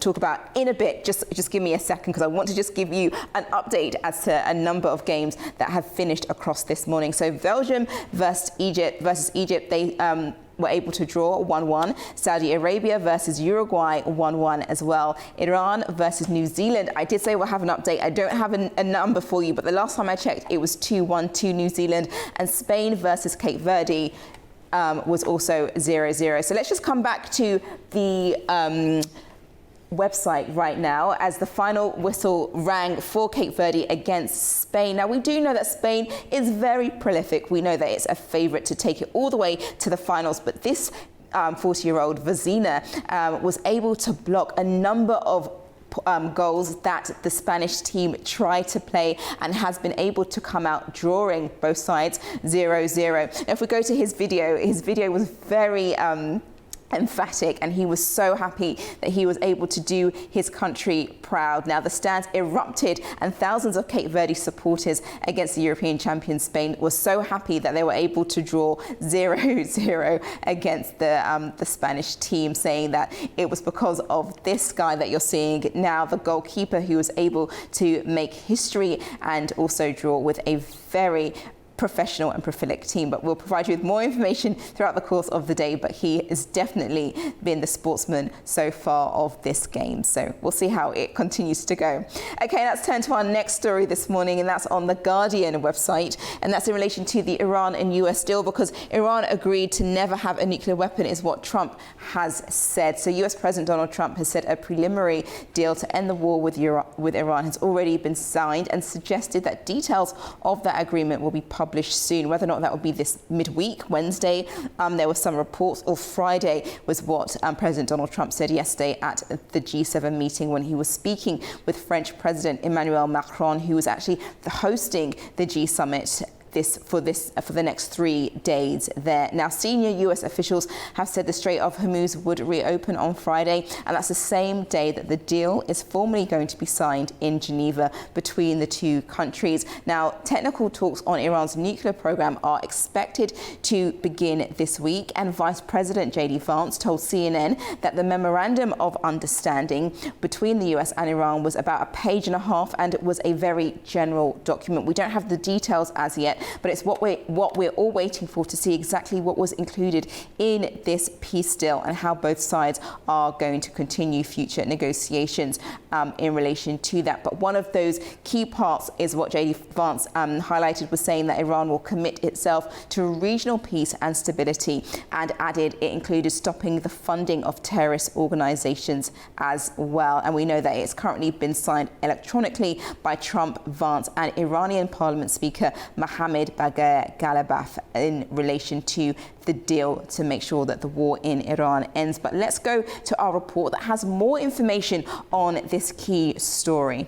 talk about in a bit. Just give me a second, because I want to just give you an update as to a number of games that have finished across this morning. So Belgium versus Egypt, they were able to draw 1-1. Saudi Arabia versus Uruguay 1-1 as well. Iran versus New Zealand. I did say we'll have an update. I don't have a number for you, but the last time I checked, it was 2-1 to New Zealand. And Spain versus Cape Verde was also 0-0. So let's just come back to the website right now as the final whistle rang for Cape Verde against Spain. Now, we do know that Spain is very prolific. We know that it's a favourite to take it all the way to the finals, but this 40-year-old Vazina was able to block a number of goals that the Spanish team tried to play, and has been able to come out drawing both sides 0-0. If we go to his video was very emphatic, and he was so happy that he was able to do his country proud. Now, the stands erupted, and thousands of Cape Verde supporters against the European champion Spain were so happy that they were able to draw 0-0 against the Spanish team, saying that it was because of this guy that you're seeing now, the goalkeeper, who was able to make history and also draw with a very professional and prolific team. But we'll provide you with more information throughout the course of the day, but he has definitely been the sportsman so far of this game. So we'll see how it continues to go. Okay, let's turn to our next story this morning, and that's on the Guardian website, and that's in relation to the Iran and US deal, because Iran agreed to never have a nuclear weapon, is what Trump has said. So US President Donald Trump has said a preliminary deal to end the war with Iran has already been signed, and suggested that details of that agreement will be published published soon. Whether or not that will be this midweek, Wednesday, there were some reports, or Friday was what President Donald Trump said yesterday at the G7 meeting when he was speaking with French President Emmanuel Macron, who was actually hosting the G summit for the next 3 days there. Now, senior US officials have said the Strait of Hormuz would reopen on Friday, and that's the same day that the deal is formally going to be signed in Geneva between the two countries. Now, technical talks on Iran's nuclear program are expected to begin this week, and Vice President J.D. Vance told CNN that the memorandum of understanding between the US and Iran was about a page and a half, and it was a very general document. We don't have the details as yet, but it's what we're all waiting for, to see exactly what was included in this peace deal and how both sides are going to continue future negotiations in relation to that. But one of those key parts is what J.D. Vance highlighted, was saying that Iran will commit itself to regional peace and stability, and added it included stopping the funding of terrorist organizations as well. And we know that it's currently been signed electronically by Trump, Vance and Iranian Parliament Speaker Mohammad Bagher Ghalibaf in relation to the deal to make sure that the war in Iran ends. But let's go to our report that has more information on this key story.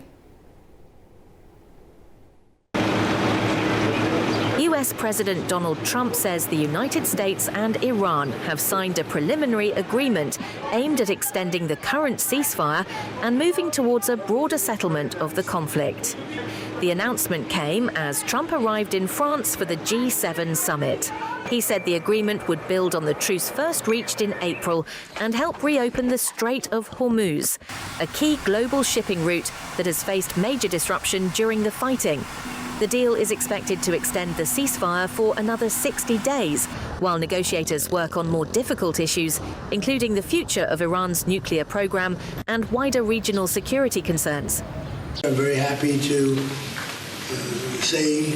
US President Donald Trump says the United States and Iran have signed a preliminary agreement aimed at extending the current ceasefire and moving towards a broader settlement of the conflict. The announcement came as Trump arrived in France for the G7 summit. He said the agreement would build on the truce first reached in April and help reopen the Strait of Hormuz, a key global shipping route that has faced major disruption during the fighting. The deal is expected to extend the ceasefire for another 60 days, while negotiators work on more difficult issues, including the future of Iran's nuclear program and wider regional security concerns. I'm very happy to say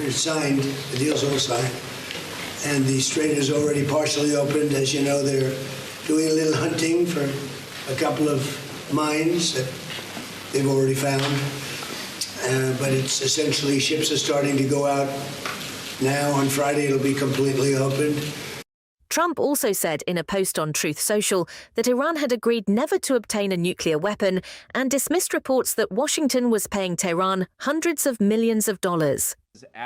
it's signed, the deal's all signed, and the strait is already partially opened. As you know, they're doing a little hunting for a couple of mines that they've already found. But it's essentially, ships are starting to go out now. On Friday, it'll be completely opened. Trump also said in a post on Truth Social that Iran had agreed never to obtain a nuclear weapon and dismissed reports that Washington was paying Tehran hundreds of millions of dollars.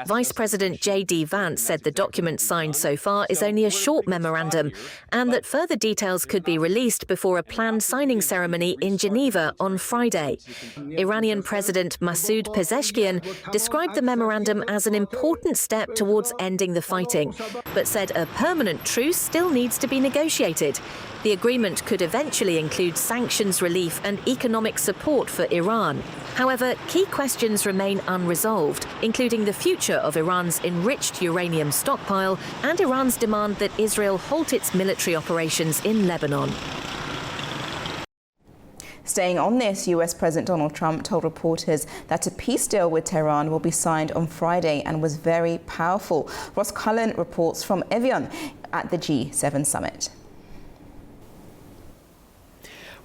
Vice President J.D. Vance said the document signed so far is only a short memorandum and that further details could be released before a planned signing ceremony in Geneva on Friday. Iranian President Masoud Pezeshkian described the memorandum as an important step towards ending the fighting, but said a permanent truce still needs to be negotiated. The agreement could eventually include sanctions relief and economic support for Iran. However, key questions remain unresolved, including the future of Iran's enriched uranium stockpile and Iran's demand that Israel halt its military operations in Lebanon. Staying on this, US President Donald Trump told reporters that a peace deal with Tehran will be signed on Friday and was very powerful. Ross Cullen reports from Evian at the G7 summit.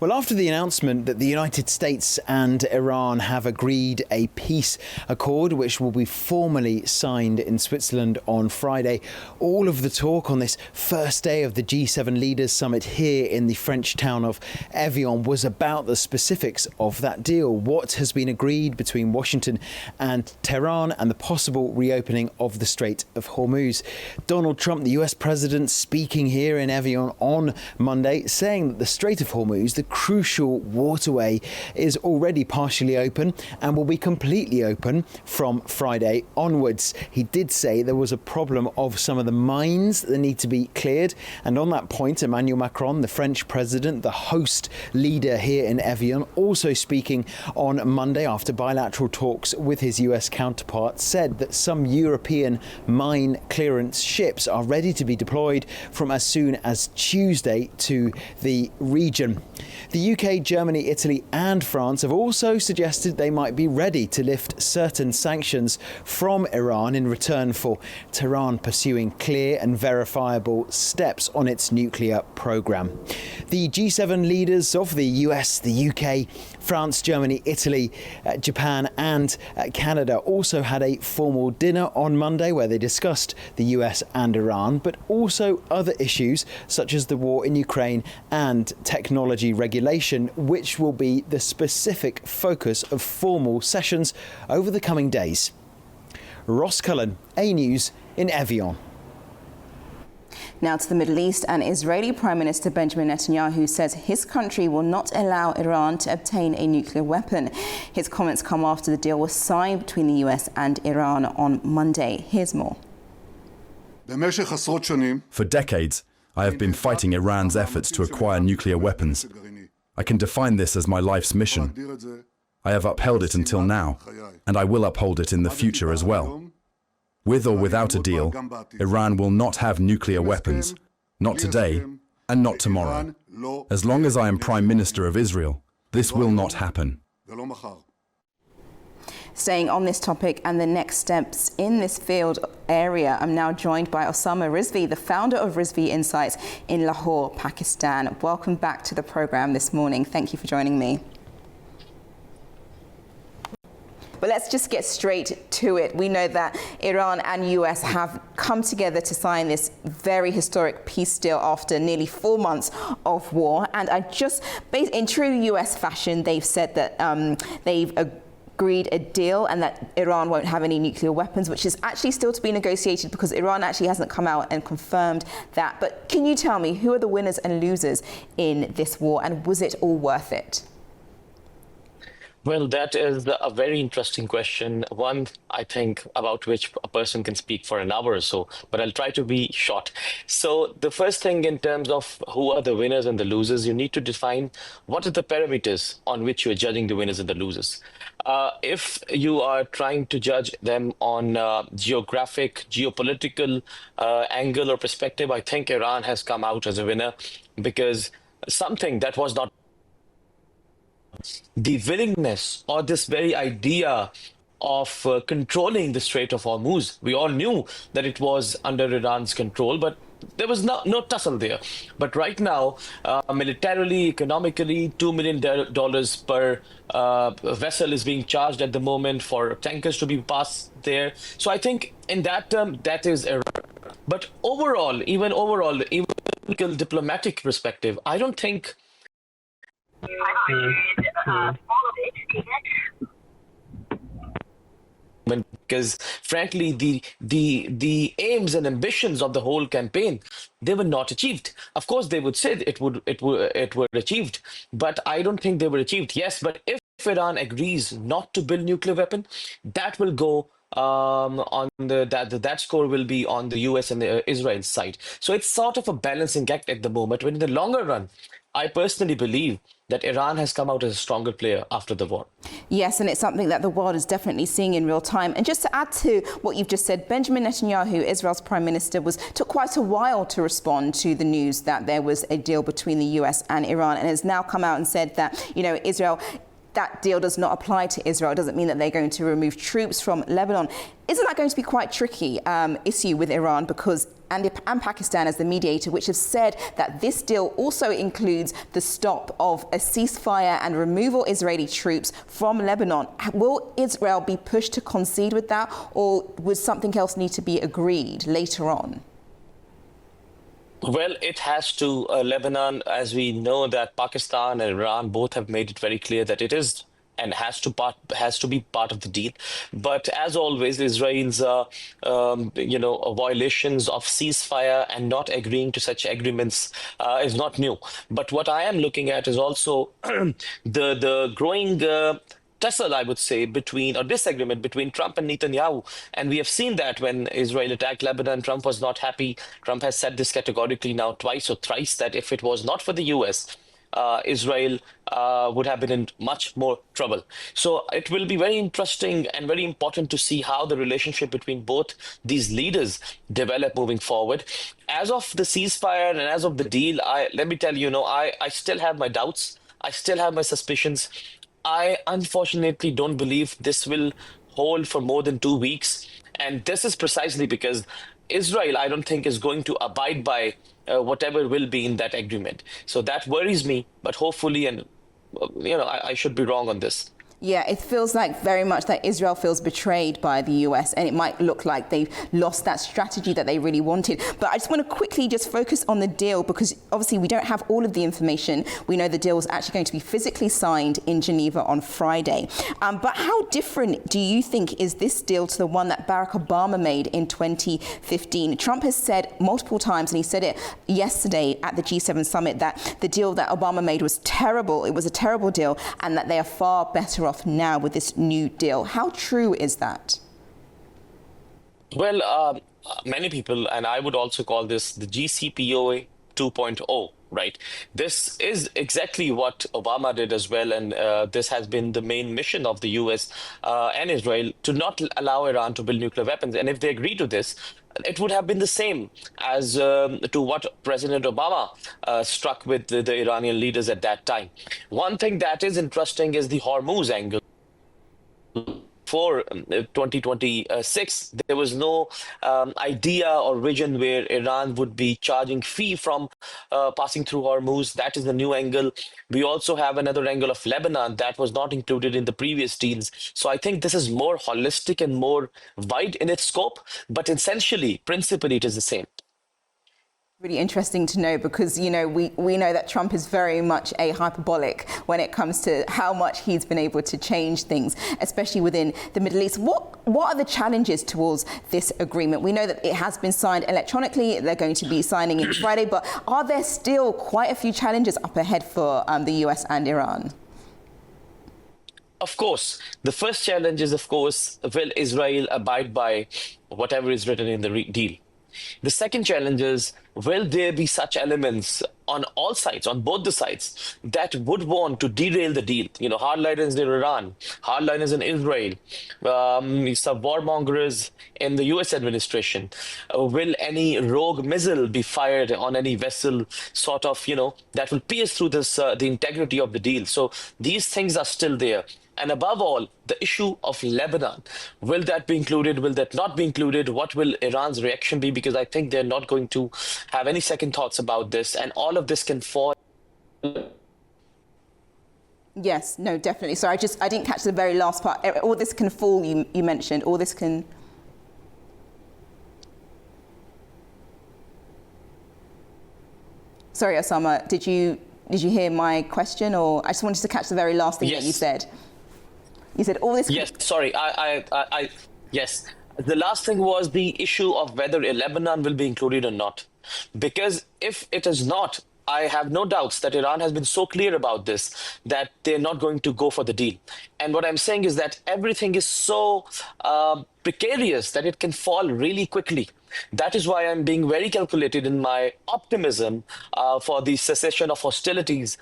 Well, after the announcement that the United States and Iran have agreed a peace accord, which will be formally signed in Switzerland on Friday, all of the talk on this first day of the G7 Leaders Summit here in the French town of Evian was about the specifics of that deal, what has been agreed between Washington and Tehran, and the possible reopening of the Strait of Hormuz. Donald Trump, the US president, speaking here in Evian on Monday, saying that the Strait of Hormuz, the crucial waterway, is already partially open and will be completely open from Friday onwards. He did say there was a problem of some of the mines that need to be cleared, and on that point, Emmanuel Macron, the French president, the host leader here in Evian, also speaking on Monday after bilateral talks with his US counterpart, said that some European mine clearance ships are ready to be deployed from as soon as Tuesday to the region. The UK, Germany, Italy and France have also suggested they might be ready to lift certain sanctions from Iran in return for Tehran pursuing clear and verifiable steps on its nuclear programme. The G7 leaders of the US, the UK, France, Germany, Italy, Japan and Canada also had a formal dinner on Monday where they discussed the US and Iran, but also other issues such as the war in Ukraine and technology regulation, which will be the specific focus of formal sessions over the coming days. Ross Cullen, A News in Evian. Now to the Middle East, and Israeli Prime Minister Benjamin Netanyahu says his country will not allow Iran to obtain a nuclear weapon. His comments come after the deal was signed between the US and Iran on Monday. Here's more. For decades, I have been fighting Iran's efforts to acquire nuclear weapons. I can define this as my life's mission. I have upheld it until now, and I will uphold it in the future as well. With or without a deal, Iran will not have nuclear weapons, not today and not tomorrow. As long as I am Prime Minister of Israel, this will not happen. Staying on this topic and the next steps in this field area, I'm now joined by Osama Rizvi, the founder of Rizvi Insights in Lahore, Pakistan. Welcome back to the program this morning. Thank you for joining me. But let's just get straight to it. We know that Iran and US have come together to sign this very historic peace deal after nearly 4 months of war. And in true US fashion, they've said that they've agreed a deal and that Iran won't have any nuclear weapons, which is actually still to be negotiated because Iran actually hasn't come out and confirmed that. But can you tell me who are the winners and losers in this war, and was it all worth it? Well, that is a very interesting question. One, I think, about which a person can speak for an hour or so, but I'll try to be short. So the first thing in terms of who are the winners and the losers, you need to define what are the parameters on which you're judging the winners and the losers. If you are trying to judge them on geographic, geopolitical angle or perspective, I think Iran has come out as a winner because something that was not the willingness or this very idea of controlling the Strait of Hormuz. We all knew that it was under Iran's control, but there was no tussle there. But right now, militarily, economically, $2 million per vessel is being charged at the moment for tankers to be passed there. So I think in that term, that is Iran. But overall, even diplomatic perspective, I don't think because frankly the aims and ambitions of the whole campaign, they were not achieved. Of course they would say it were achieved, but I don't think they were achieved. Yes, but if Iran agrees not to build nuclear weapon, that will go on that score will be on the US and the Israel side. So it's sort of a balancing act at the moment, when in the longer run, I personally believe that Iran has come out as a stronger player after the war. Yes, and it's something that the world is definitely seeing in real time. And just to add to what you've just said, Benjamin Netanyahu, Israel's prime minister, took quite a while to respond to the news that there was a deal between the US and Iran, and has now come out and said that, Israel, that deal does not apply to Israel. It doesn't mean that they're going to remove troops from Lebanon. Isn't that going to be quite tricky issue with Iran, because and Pakistan as the mediator, which have said that this deal also includes the stop of a ceasefire and removal of Israeli troops from Lebanon? Will Israel be pushed to concede with that, or would something else need to be agreed later on? Well, it has to. Lebanon, as we know, that Pakistan and Iran both have made it very clear that it is and has to be part of the deal. But as always, Israel's violations of ceasefire and not agreeing to such agreements is not new. But what I am looking at is also the growing tussle, I would say, disagreement between Trump and Netanyahu. And we have seen that when Israel attacked Lebanon, Trump was not happy. Trump has said this categorically now twice or thrice, that if it was not for the US, Israel would have been in much more trouble. So it will be very interesting and very important to see how the relationship between both these leaders develop moving forward. As of the ceasefire and as of the deal, let me tell you, I still have my doubts. I still have my suspicions. I unfortunately don't believe this will hold for more than 2 weeks. And this is precisely because Israel, I don't think, is going to abide by whatever will be in that agreement. So that worries me, but hopefully, and I should be wrong on this. Yeah, it feels like very much that Israel feels betrayed by the US, and it might look like they've lost that strategy that they really wanted. But I just want to quickly just focus on the deal, because obviously we don't have all of the information. We know the deal is actually going to be physically signed in Geneva on Friday. But how different do you think is this deal to the one that Barack Obama made in 2015? Trump has said multiple times, and he said it yesterday at the G7 summit, that the deal that Obama made was terrible. It was a terrible deal, and that they are far better off now with this new deal. How true is that? Well, many people, and I would also call this the GCPOA 2.0, right? This is exactly what Obama did as well, and this has been the main mission of the US and Israel, to not allow Iran to build nuclear weapons. And if they agree to this, it would have been the same as to what President Obama struck with the Iranian leaders at that time. One thing that is interesting is the Hormuz angle. For 2026, there was no idea or vision where Iran would be charging fee from passing through Hormuz. That is the new angle. We also have another angle of Lebanon that was not included in the previous deals. So I think this is more holistic and more wide in its scope, but essentially, principally, it is the same. Really interesting to know, because we know that Trump is very much a hyperbolic when it comes to how much he's been able to change things, especially within the Middle East. What are the challenges towards this agreement? We know that it has been signed electronically. They're going to be signing it Friday, but are there still quite a few challenges up ahead for the US and Iran? Of course. The first challenge is, of course, will Israel abide by whatever is written in the deal? The second challenge is, will there be such elements on all sides, on both the sides, that would want to derail the deal? Hardliners in Iran, hardliners in Israel, some warmongers in the US administration. Will any rogue missile be fired on any vessel, sort of, that will pierce through this, the integrity of the deal? So these things are still there. And above all, the issue of Lebanon. Will that be included? Will that not be included? What will Iran's reaction be? Because I think they're not going to have any second thoughts about this. And all of this can fall. Yes, no, definitely. So I didn't catch the very last part. All this can fall, you mentioned. All this can... Sorry, Osama, did you hear my question? Or I just wanted to catch the very last thing that you said. You said all this... Yes, sorry. Yes. The last thing was the issue of whether Lebanon will be included or not. Because if it is not, I have no doubts that Iran has been so clear about this that they're not going to go for the deal. And what I'm saying is that everything is so precarious that it can fall really quickly. That is why I'm being very calculated in my optimism for the cessation of hostilities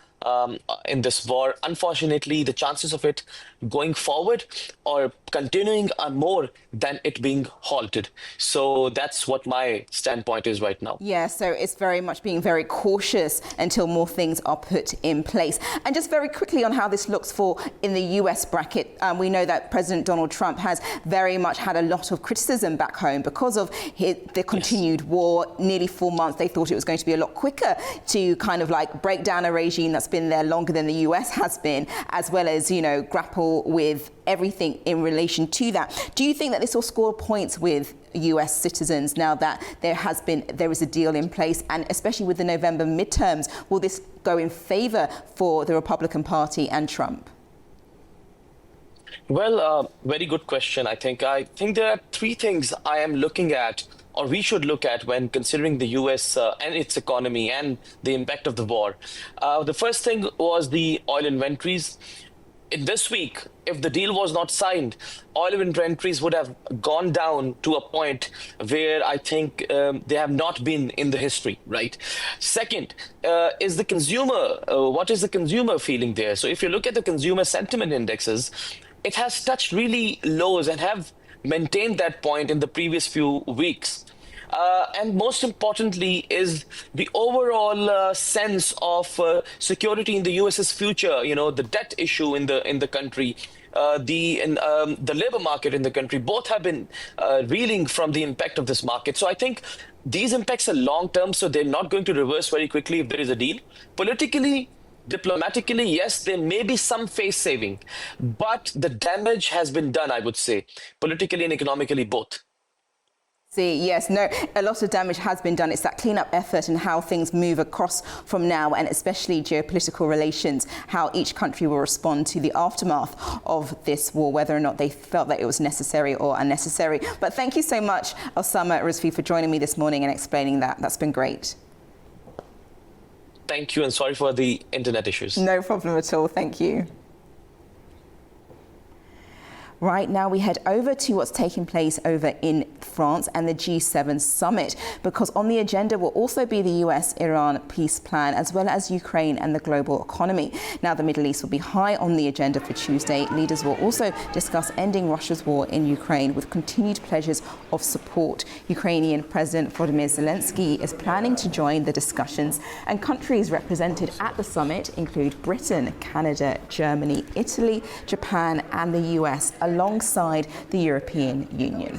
in this war. Unfortunately, the chances of it going forward or continuing are more than it being halted. So that's what my standpoint is right now. Yeah, so it's very much being very cautious until more things are put in place. And just very quickly on how this looks for in the US bracket, we know that President Donald Trump has very much had a lot of criticism back home because of the continued war. Nearly 4 months, they thought it was going to be a lot quicker to kind of like break down a regime that's been there longer than the US has been, as well as, grapple with everything in relation to that. Do you think that this will score points with US citizens now that there is a deal in place, and especially with the November midterms, will this go in favor for the Republican Party and Trump? Well, very good question. I think there are three things I am looking at, or we should look at, when considering the US and its economy and the impact of the war. The first thing was the oil inventories. In this week, if the deal was not signed, oil inventories would have gone down to a point where I think they have not been in the history, right? Second, is the consumer, what is the consumer feeling there? So if you look at the consumer sentiment indexes, it has touched really lows and have maintained that point in the previous few weeks. and most importantly is the overall sense of security in the US's future. You know, the debt issue in the country, the labor market in the country, both have been reeling from the impact of this market. So I think these impacts are long term, so they're not going to reverse very quickly if there is a deal. Politically, diplomatically, yes, there may be some face saving, but the damage has been done, I would say, politically and economically both. Yes, no, a lot of damage has been done. It's that cleanup effort and how things move across from now, and especially geopolitical relations, how each country will respond to the aftermath of this war, whether or not they felt that it was necessary or unnecessary. But thank you so much, Osama Rizvi, for joining me this morning and explaining that. That's been great. Thank you, and sorry for the internet issues. No problem at all. Thank you. Right now, we head over to what's taking place over in France and the G7 summit, because on the agenda will also be the US-Iran peace plan, as well as Ukraine and the global economy. Now, the Middle East will be high on the agenda for Tuesday. Leaders will also discuss ending Russia's war in Ukraine with continued pledges of support. Ukrainian President Volodymyr Zelensky is planning to join the discussions, and countries represented at the summit include Britain, Canada, Germany, Italy, Japan and the US, alongside the European Union.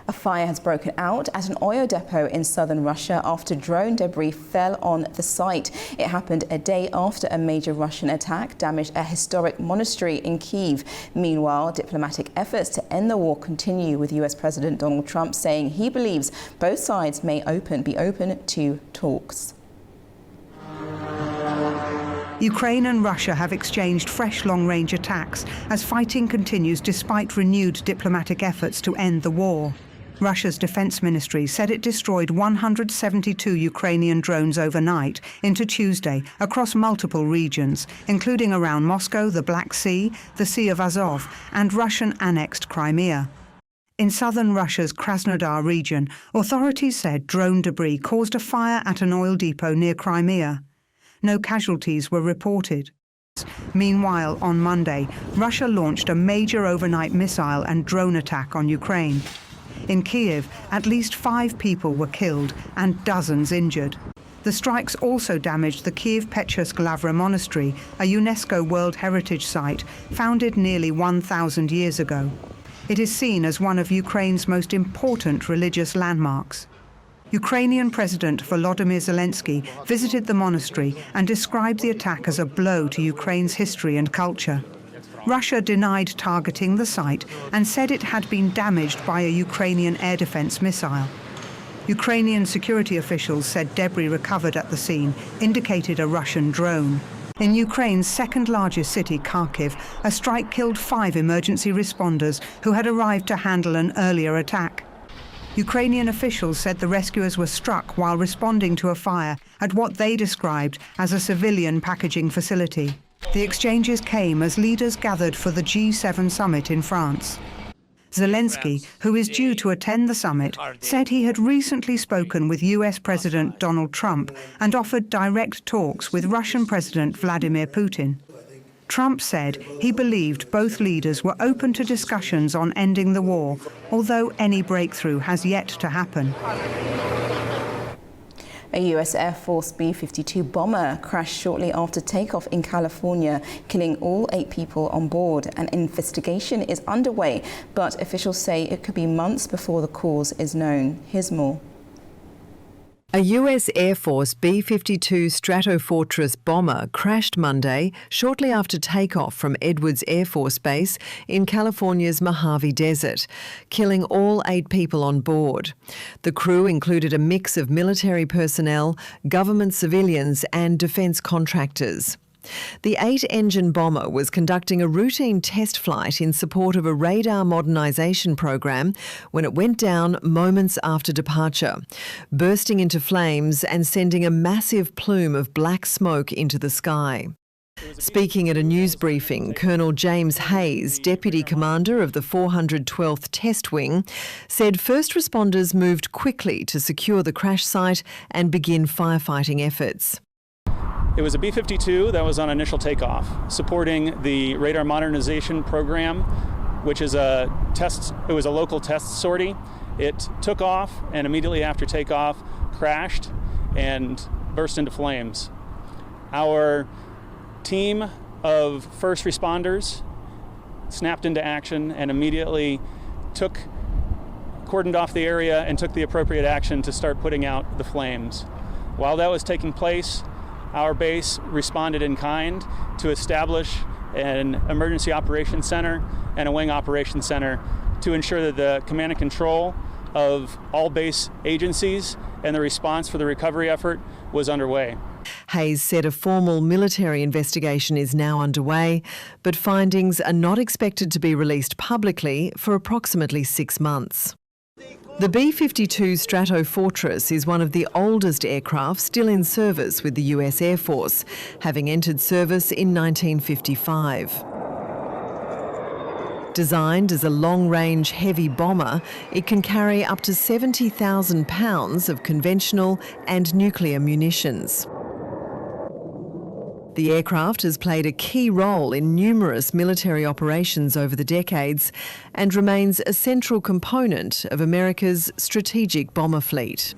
A fire has broken out at an oil depot in southern Russia after drone debris fell on the site. It happened a day after a major Russian attack damaged a historic monastery in Kyiv. Meanwhile, diplomatic efforts to end the war continue, with US President Donald Trump saying he believes both sides may be open to talks. Ukraine and Russia have exchanged fresh long-range attacks as fighting continues despite renewed diplomatic efforts to end the war. Russia's defense ministry said it destroyed 172 Ukrainian drones overnight into Tuesday across multiple regions, including around Moscow, the Black Sea, the Sea of Azov, and Russian-annexed Crimea. In southern Russia's Krasnodar region, authorities said drone debris caused a fire at an oil depot near Crimea. No casualties were reported. Meanwhile, on Monday, Russia launched a major overnight missile and drone attack on Ukraine. In Kyiv, at least 5 people were killed and dozens injured. The strikes also damaged the Kyiv-Pechersk Lavra Monastery, a UNESCO World Heritage Site founded nearly 1,000 years ago. It is seen as one of Ukraine's most important religious landmarks. Ukrainian President Volodymyr Zelensky visited the monastery and described the attack as a blow to Ukraine's history and culture. Russia denied targeting the site and said it had been damaged by a Ukrainian air defense missile. Ukrainian security officials said debris recovered at the scene indicated a Russian drone. In Ukraine's second-largest city, Kharkiv, a strike killed 5 emergency responders who had arrived to handle an earlier attack. Ukrainian officials said the rescuers were struck while responding to a fire at what they described as a civilian packaging facility. The exchanges came as leaders gathered for the G7 summit in France. Zelensky, who is due to attend the summit, said he had recently spoken with US President Donald Trump and offered direct talks with Russian President Vladimir Putin. Trump said he believed both leaders were open to discussions on ending the war, although any breakthrough has yet to happen. A US Air Force B-52 bomber crashed shortly after takeoff in California, killing all 8 people on board. An investigation is underway, but officials say it could be months before the cause is known. Here's more. A US Air Force B-52 Stratofortress bomber crashed Monday shortly after takeoff from Edwards Air Force Base in California's Mojave Desert, killing all 8 people on board. The crew included a mix of military personnel, government civilians and defence contractors. The 8-engine bomber was conducting a routine test flight in support of a radar modernisation program when it went down moments after departure, bursting into flames and sending a massive plume of black smoke into the sky. Speaking at a news briefing, Colonel James Hayes, Deputy Commander of the 412th Test Wing, said first responders moved quickly to secure the crash site and begin firefighting efforts. It was a B-52 that was on initial takeoff, supporting the radar modernization program, which is it was a local test sortie. It took off and immediately after takeoff crashed and burst into flames. Our team of first responders snapped into action and immediately cordoned off the area and took the appropriate action to start putting out the flames. While that was taking place, our base responded in kind to establish an emergency operations center and a wing operations center to ensure that the command and control of all base agencies and the response for the recovery effort was underway. Hayes said a formal military investigation is now underway, but findings are not expected to be released publicly for approximately 6 months. The B-52 Stratofortress is one of the oldest aircraft still in service with the US Air Force, having entered service in 1955. Designed as a long-range heavy bomber, it can carry up to 70,000 pounds of conventional and nuclear munitions. The aircraft has played a key role in numerous military operations over the decades and remains a central component of America's strategic bomber fleet.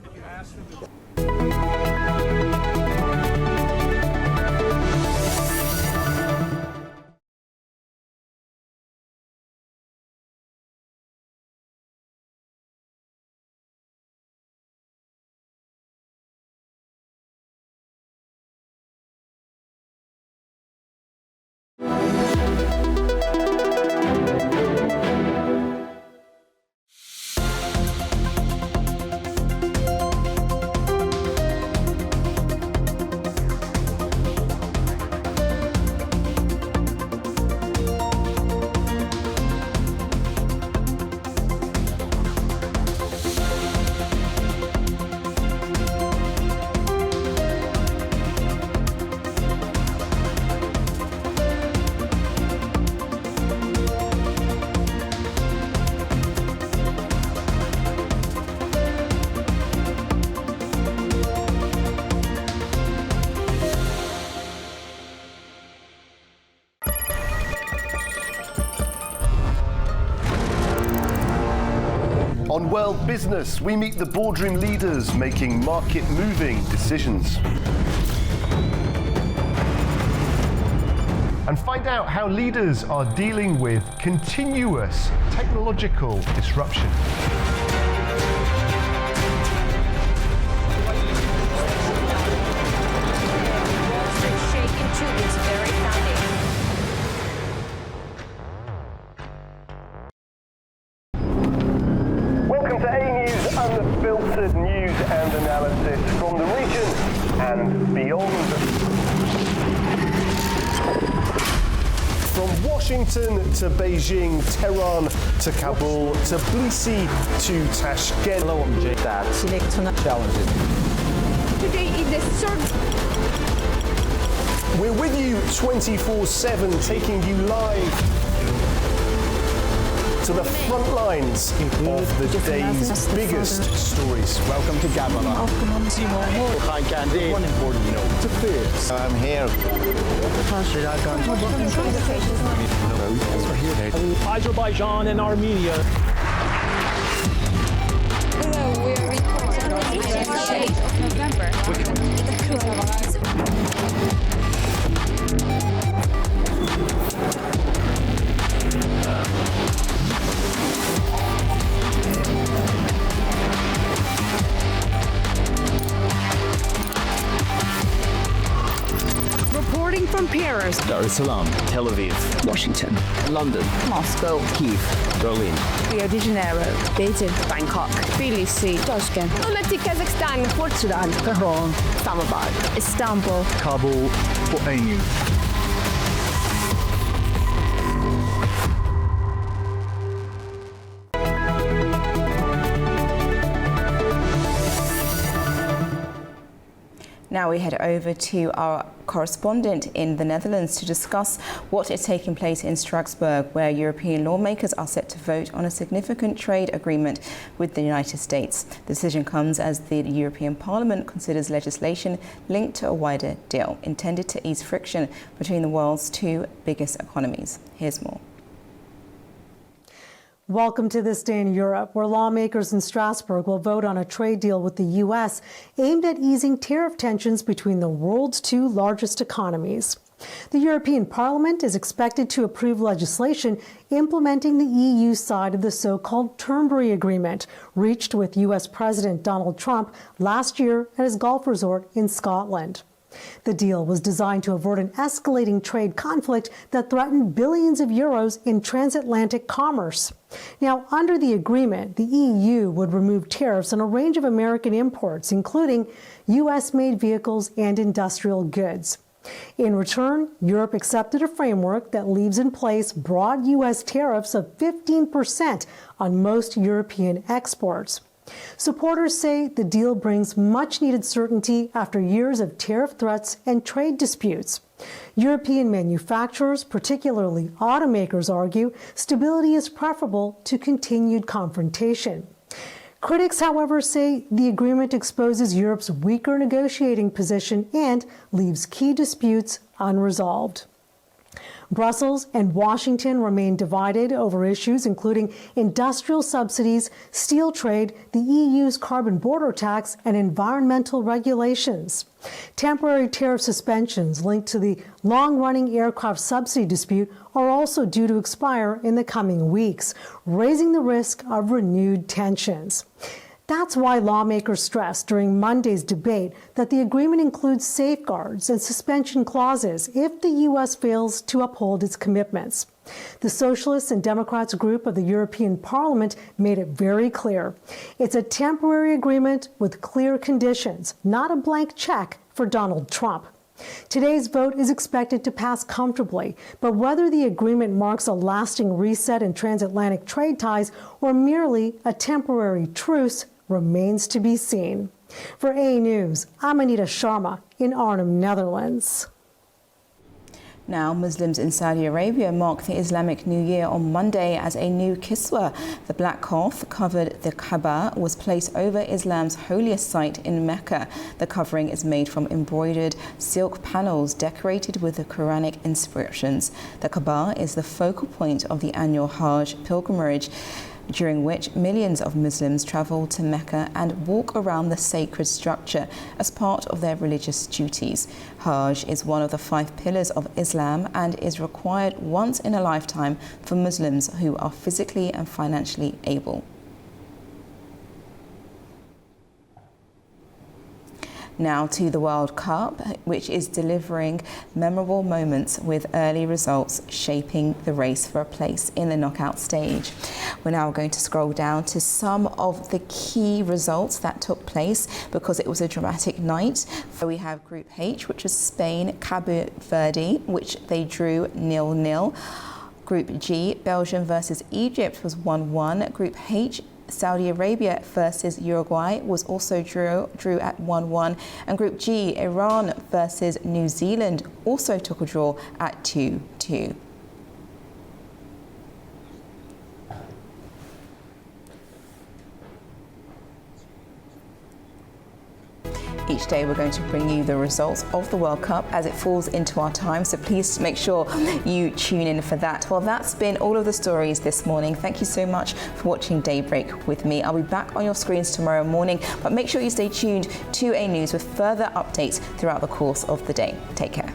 On World Business, we meet the boardroom leaders making market-moving decisions. And find out how leaders are dealing with continuous technological disruption. Unfiltered news and analysis from the region and beyond. From Washington to Beijing, Tehran to Kabul, to Tbilisi to Tashkent. Hello, I'm Jay. That's challenging. Today is the third. We're with you 24/7, taking you live to the front lines of the day's biggest stories. Welcome to Gabala. One important note to this. I'm here. Azerbaijan and Armenia. Hello, we are reporting on the 8th of November. Reporting from Paris, Dar es Salaam, Tel Aviv, Washington, London, Moscow, Kyiv, Berlin, Rio de Janeiro, Beijing, Bangkok, Tbilisi, Tashkent, Almaty, Kazakhstan, Port Sudan, Tehran, Islamabad, Istanbul, Kabul, Port Ainu. Now we head over to our correspondent in the Netherlands to discuss what is taking place in Strasbourg, where European lawmakers are set to vote on a significant trade agreement with the United States. The decision comes as the European Parliament considers legislation linked to a wider deal intended to ease friction between the world's two biggest economies. Here's more. Welcome to This Day in Europe, where lawmakers in Strasbourg will vote on a trade deal with the U.S. aimed at easing tariff tensions between the world's two largest economies. The European Parliament is expected to approve legislation implementing the EU side of the so-called Turnberry Agreement, reached with U.S. President Donald Trump last year at his golf resort in Scotland. The deal was designed to avert an escalating trade conflict that threatened billions of euros in transatlantic commerce. Now, under the agreement, the EU would remove tariffs on a range of American imports, including U.S.-made vehicles and industrial goods. In return, Europe accepted a framework that leaves in place broad U.S. tariffs of 15% on most European exports. Supporters say the deal brings much-needed certainty after years of tariff threats and trade disputes. European manufacturers, particularly automakers, argue stability is preferable to continued confrontation. Critics, however, say the agreement exposes Europe's weaker negotiating position and leaves key disputes unresolved. Brussels and Washington remain divided over issues including industrial subsidies, steel trade, the EU's carbon border tax, and environmental regulations. Temporary tariff suspensions linked to the long-running aircraft subsidy dispute are also due to expire in the coming weeks, raising the risk of renewed tensions. That's why lawmakers stressed during Monday's debate that the agreement includes safeguards and suspension clauses if the U.S. fails to uphold its commitments. The Socialists and Democrats group of the European Parliament made it very clear. It's a temporary agreement with clear conditions, not a blank check for Donald Trump. Today's vote is expected to pass comfortably, but whether the agreement marks a lasting reset in transatlantic trade ties or merely a temporary truce remains to be seen. For A News, I'm Anita Sharma in Arnhem, Netherlands. Now, Muslims in Saudi Arabia mark the Islamic New Year on Monday as a new kiswa. The black cloth covered the Kaaba was placed over Islam's holiest site in Mecca. The covering is made from embroidered silk panels decorated with the Quranic inscriptions. The Kaaba is the focal point of the annual Hajj pilgrimage, during which millions of Muslims travel to Mecca and walk around the sacred structure as part of their religious duties. Hajj is one of the 5 pillars of Islam and is required once in a lifetime for Muslims who are physically and financially able. Now to the World Cup, which is delivering memorable moments with early results shaping the race for a place in the knockout stage. We're now going to scroll down to some of the key results that took place because it was a dramatic night. So we have Group H, which is Spain, Cabo Verde, which they drew 0-0. Group G, Belgium versus Egypt was 1-1. Group H, Saudi Arabia versus Uruguay was also drew at 1-1, and Group G, Iran versus New Zealand also took a draw at 2-2. Each day we're going to bring you the results of the World Cup as it falls into our time, so please make sure you tune in for that. Well, that's been all of the stories this morning. Thank you so much for watching Daybreak with me. I'll be back on your screens tomorrow morning, but make sure you stay tuned to A News with further updates throughout the course of the day. Take care.